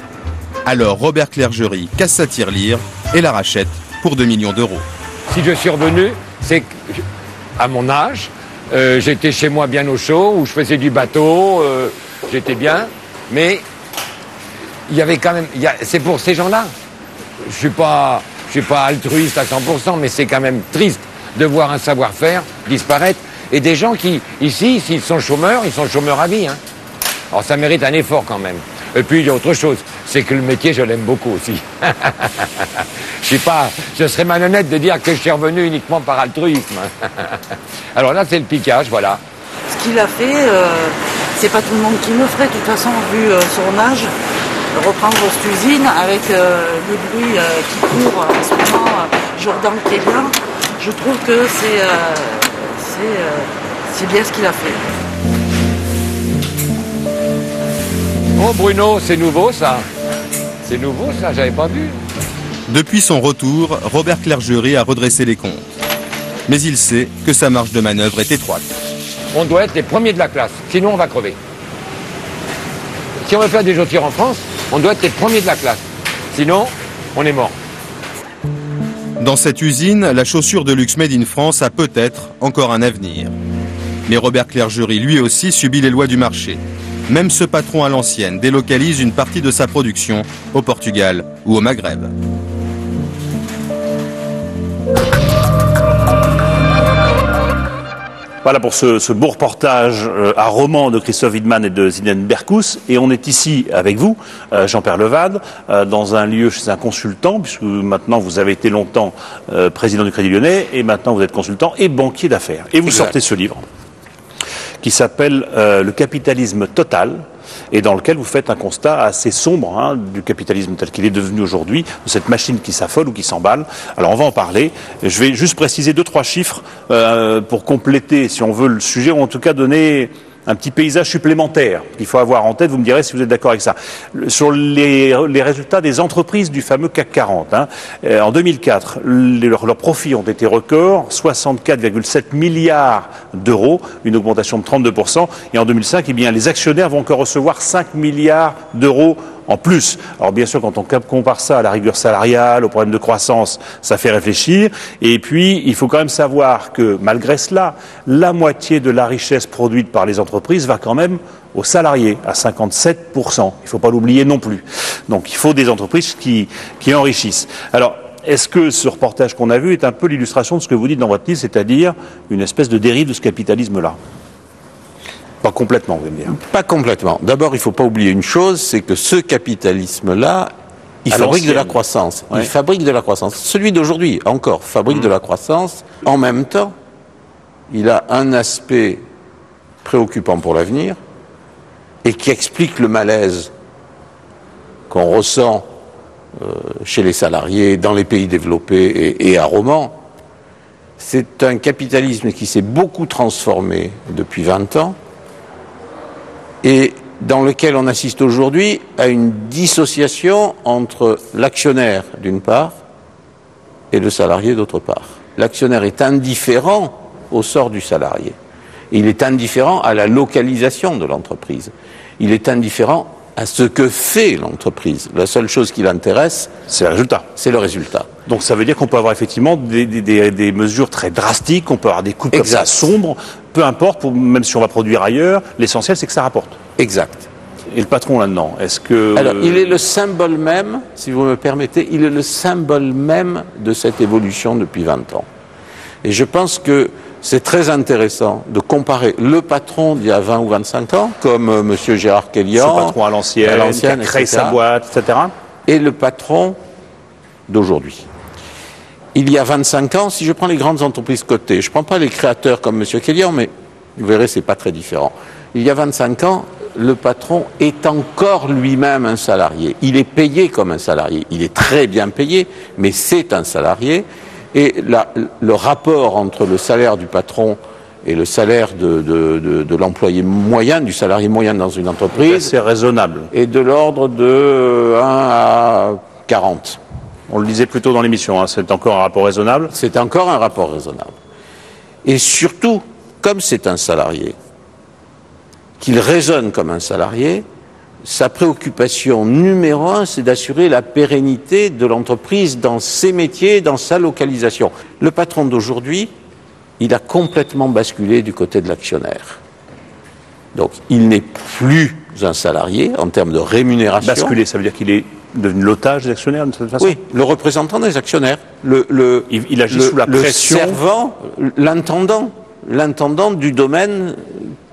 Alors Robert Clergerie casse sa tirelire et la rachète pour 2 millions d'euros. Si je suis revenu, c'est qu'à mon âge, j'étais chez moi bien au chaud, où je faisais du bateau, j'étais bien, mais il y avait quand même... C'est pour ces gens-là. je suis pas altruiste à 100%, mais c'est quand même triste de voir un savoir-faire disparaître. Et des gens qui, ici, s'ils sont chômeurs, ils sont chômeurs à vie. Hein. Alors ça mérite un effort quand même. Et puis il y a autre chose, c'est que le métier, je l'aime beaucoup aussi. Je serais malhonnête de dire que je suis revenu uniquement par altruisme. Alors là, c'est le piquage, voilà. Ce qu'il a fait, c'est pas tout le monde qui le ferait. De toute façon, vu son âge, reprendre cette usine avec le bruit qui court en ce moment, Jordan-Kélian, je trouve que c'est bien ce qu'il a fait. Oh Bruno, c'est nouveau ça. C'est nouveau ça, j'avais pas vu. Depuis son retour, Robert Clergerie a redressé les comptes. Mais il sait que sa marge de manœuvre est étroite. On doit être les premiers de la classe, sinon on va crever. Si on veut faire des jotiers en France, on doit être les premiers de la classe. Sinon, on est mort. Dans cette usine, la chaussure de luxe made in France a peut-être encore un avenir. Mais Robert Clergerie, lui aussi, subit les lois du marché. Même ce patron à l'ancienne délocalise une partie de sa production au Portugal ou au Maghreb. Voilà pour ce beau reportage à Romans de Christophe Wiedmann et de Zinedine Berkous. Et on est ici avec vous, Jean-Pierre Levade, dans un lieu chez un consultant, puisque maintenant vous avez été longtemps président du Crédit Lyonnais, et maintenant vous êtes consultant et banquier d'affaires. Et vous sortez ce livre qui s'appelle Le capitalisme total, et dans lequel vous faites un constat assez sombre du capitalisme tel qu'il est devenu aujourd'hui, de cette machine qui s'affole ou qui s'emballe. Alors on va en parler. Je vais juste préciser 2-3 chiffres pour compléter, si on veut, le sujet, ou en tout cas donner un petit paysage supplémentaire qu'il faut avoir en tête. Vous me direz si vous êtes d'accord avec ça. Sur les résultats des entreprises du fameux CAC 40. En 2004, leurs profits ont été records, 64,7 milliards d'euros, une augmentation de 32%. Et en 2005, eh bien, les actionnaires vont encore recevoir 5 milliards d'euros en plus. Alors bien sûr, quand on compare ça à la rigueur salariale, au problème de croissance, ça fait réfléchir. Et puis, il faut quand même savoir que malgré cela, la moitié de la richesse produite par les entreprises va quand même aux salariés, à 57%. Il ne faut pas l'oublier non plus. Donc il faut des entreprises qui enrichissent. Alors, est-ce que ce reportage qu'on a vu est un peu l'illustration de ce que vous dites dans votre livre, c'est-à-dire une espèce de dérive de ce capitalisme-là ? Pas complètement, vous allez me dire. Pas complètement. D'abord, il ne faut pas oublier une chose, c'est que ce capitalisme-là, il fabrique de la croissance. Ouais. Il fabrique de la croissance. Celui d'aujourd'hui, encore, fabrique de la croissance. En même temps, il a un aspect préoccupant pour l'avenir et qui explique le malaise qu'on ressent chez les salariés, dans les pays développés et à Romans. C'est un capitalisme qui s'est beaucoup transformé depuis 20 ans, et dans lequel on assiste aujourd'hui à une dissociation entre l'actionnaire d'une part et le salarié d'autre part. L'actionnaire est indifférent au sort du salarié. Il est indifférent à la localisation de l'entreprise. Il est indifférent à ce que fait l'entreprise. La seule chose qui l'intéresse, c'est le résultat. C'est le résultat. Donc ça veut dire qu'on peut avoir effectivement des mesures très drastiques, on peut avoir des coupes comme ça sombres, peu importe, même si on va produire ailleurs, l'essentiel c'est que ça rapporte. Exact. Et le patron là-dedans, est-ce que... Alors, il est le symbole même, si vous me permettez, il est le symbole même de cette évolution depuis 20 ans. Et je pense que c'est très intéressant de comparer le patron d'il y a 20 ou 25 ans, comme M. Gérard Kélian, ce patron à l'ancienne qui a créé sa boîte, etc., et le patron d'aujourd'hui. Il y a 25 ans, si je prends les grandes entreprises cotées, je ne prends pas les créateurs comme M. Kélian, mais vous verrez, ce n'est pas très différent. Il y a 25 ans, le patron est encore lui-même un salarié. Il est payé comme un salarié. Il est très bien payé, mais c'est un salarié. Et le rapport entre le salaire du patron et le salaire de l'employé moyen, du salarié moyen dans une entreprise, c'est raisonnable, est de l'ordre de 1 à 40. On le disait plus tôt dans l'émission, c'est encore un rapport raisonnable. C'est encore un rapport raisonnable. Et surtout, comme c'est un salarié, qu'il raisonne comme un salarié, sa préoccupation numéro 1, c'est d'assurer la pérennité de l'entreprise dans ses métiers, dans sa localisation. Le patron d'aujourd'hui, il a complètement basculé du côté de l'actionnaire. Donc, il n'est plus un salarié en termes de rémunération. Basculé, ça veut dire qu'il est devenu l'otage des actionnaires, de cette façon? Oui, le représentant des actionnaires. Il agit sous la pression. Le servant, l'intendant du domaine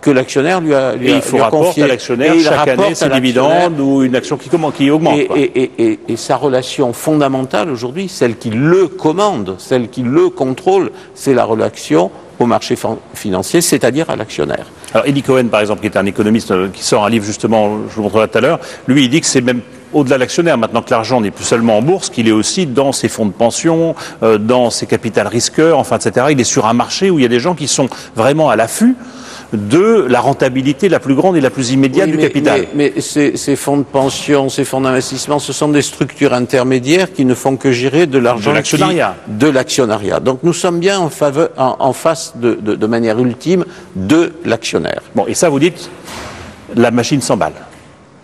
que l'actionnaire lui a confié. Et il faut rapporter à l'actionnaire chaque année ses dividendes ou une action qui augmente. Et sa relation fondamentale aujourd'hui, celle qui le commande, celle qui le contrôle, c'est la relation au marché financier, c'est-à-dire à l'actionnaire. Alors Eli Cohen, par exemple, qui est un économiste qui sort un livre justement, je vous montrerai tout à l'heure, lui il dit que c'est même au-delà de l'actionnaire, maintenant que l'argent n'est plus seulement en bourse, qu'il est aussi dans ses fonds de pension, dans ses capitales risqueurs, enfin, etc. Il est sur un marché où il y a des gens qui sont vraiment à l'affût de la rentabilité la plus grande et la plus immédiate du capital. Mais ces fonds de pension, ces fonds d'investissement, ce sont des structures intermédiaires qui ne font que gérer de l'argent de l'actionnariat. Donc nous sommes bien en face de manière ultime de l'actionnaire. Bon, et ça vous dites, la machine s'emballe.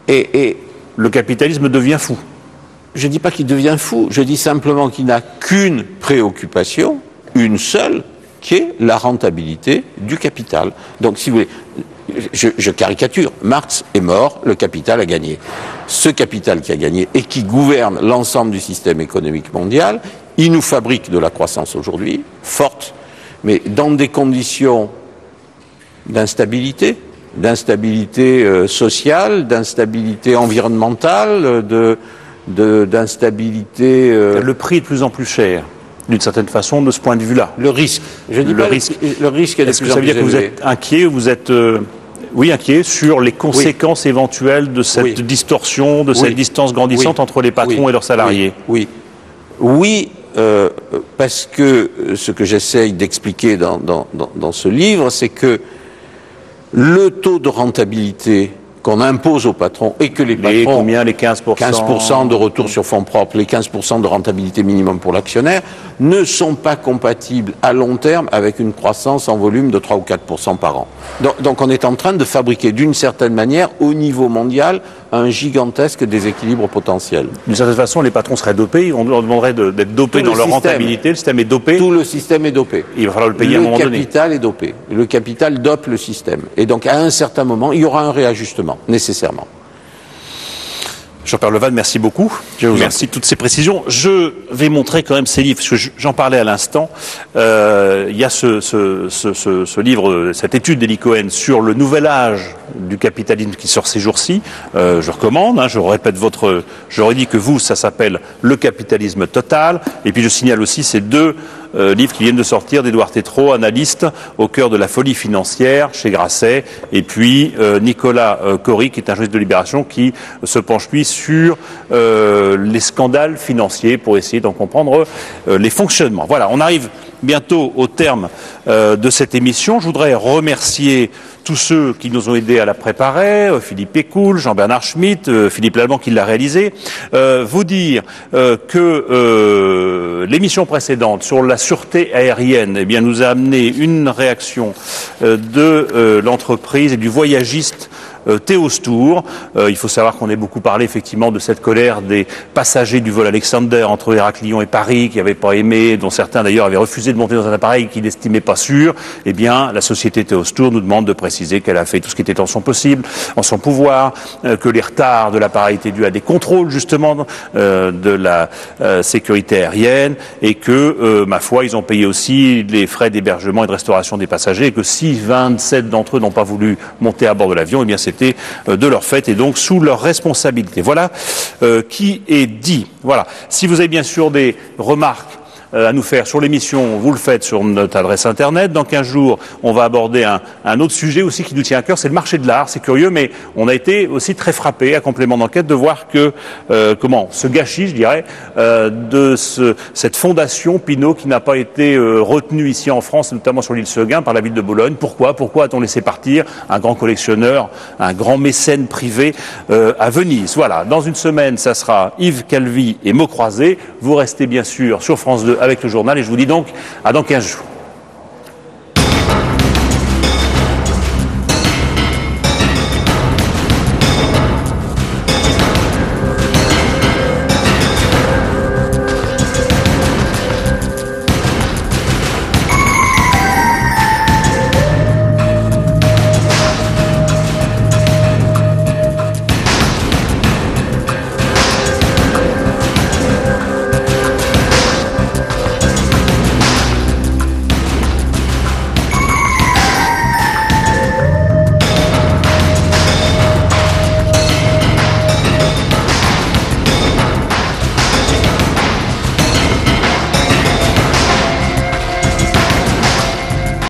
Et le capitalisme devient fou. Je ne dis pas qu'il devient fou, je dis simplement qu'il n'a qu'une préoccupation, une seule, qui est la rentabilité du capital. Donc, si vous voulez, je caricature, Marx est mort, le capital a gagné. Ce capital qui a gagné et qui gouverne l'ensemble du système économique mondial, il nous fabrique de la croissance aujourd'hui, forte, mais dans des conditions d'instabilité sociale, d'instabilité environnementale, d'instabilité... Le prix est de plus en plus cher. D'une certaine façon, de ce point de vue-là. Le risque. Je dis le risque est de plus en plus élevé. Est-ce que ça veut dire que vous êtes inquiet, inquiet sur les conséquences éventuelles de cette distorsion, de cette distance grandissante entre les patrons et leurs salariés? Oui, parce que ce que j'essaye d'expliquer dans ce livre, c'est que le taux de rentabilité qu'on impose aux patrons et que les patrons... Combien, les 15% 15% de retour sur fonds propres, les 15% de rentabilité minimum pour l'actionnaire, ne sont pas compatibles à long terme avec une croissance en volume de 3 ou 4% par an. Donc on est en train de fabriquer d'une certaine manière, au niveau mondial, un gigantesque déséquilibre potentiel. D'une certaine façon, les patrons seraient dopés, on leur demanderait d'être dopés dans leur rentabilité, le système est dopé. Tout le système est dopé. Il va falloir le payer à un moment donné. Le capital est dopé. Le capital dope le système. Et donc à un certain moment, il y aura un réajustement, nécessairement. Jean-Pierre Leval, merci beaucoup. Merci de toutes ces précisions. Je vais montrer quand même ces livres, parce que j'en parlais à l'instant. Il y a ce livre, cette étude d'Eli Cohen sur le nouvel âge du capitalisme qui sort ces jours-ci. Je recommande, je répète j'aurais dit que ça s'appelle Le capitalisme total. Et puis je signale aussi ces deux livres qui viennent de sortir d'Édouard Tétrault, analyste au cœur de la folie financière chez Grasset, et puis Nicolas Cory, qui est un journaliste de Libération, qui se penche lui sur les scandales financiers pour essayer d'en comprendre les fonctionnements. Voilà, on arrive bientôt au terme de cette émission. Je voudrais remercier tous ceux qui nous ont aidés à la préparer, Philippe Pécoul, Jean-Bernard Schmitt, Philippe Lallemand qui l'a réalisé. Vous dire que l'émission précédente sur la sûreté aérienne nous a amené une réaction de l'entreprise et du voyagiste Théostour. Il faut savoir qu'on a beaucoup parlé effectivement de cette colère des passagers du vol Alexander entre Héraclion et Paris qui n'avaient pas aimé, dont certains d'ailleurs avaient refusé de monter dans un appareil qu'ils n'estimaient pas sûr. Eh bien, la société Théostour nous demande de préciser qu'elle a fait tout ce qui était en son pouvoir, que les retards de l'appareil étaient dus à des contrôles justement de la sécurité aérienne et que, ma foi, ils ont payé aussi les frais d'hébergement et de restauration des passagers et que si 27 d'entre eux n'ont pas voulu monter à bord de l'avion, eh bien c'était de leur fait et donc sous leur responsabilité. Voilà qui est dit. Voilà. Si vous avez bien sûr des remarques à nous faire sur l'émission, vous le faites sur notre adresse internet. Dans 15 jours, on va aborder un autre sujet aussi qui nous tient à cœur, c'est le marché de l'art. C'est curieux, mais on a été aussi très frappé, à complément d'enquête, de voir que ce gâchis, je dirais, de cette fondation Pinault qui n'a pas été retenue ici en France, notamment sur l'île Seguin, par la ville de Bologne. Pourquoi a-t-on laissé partir un grand collectionneur, un grand mécène privé à Venise? Voilà. Dans une semaine, ça sera Yves Calvi et mots croisés. Vous restez bien sûr sur France 2 avec le journal et je vous dis donc à dans 15 jours.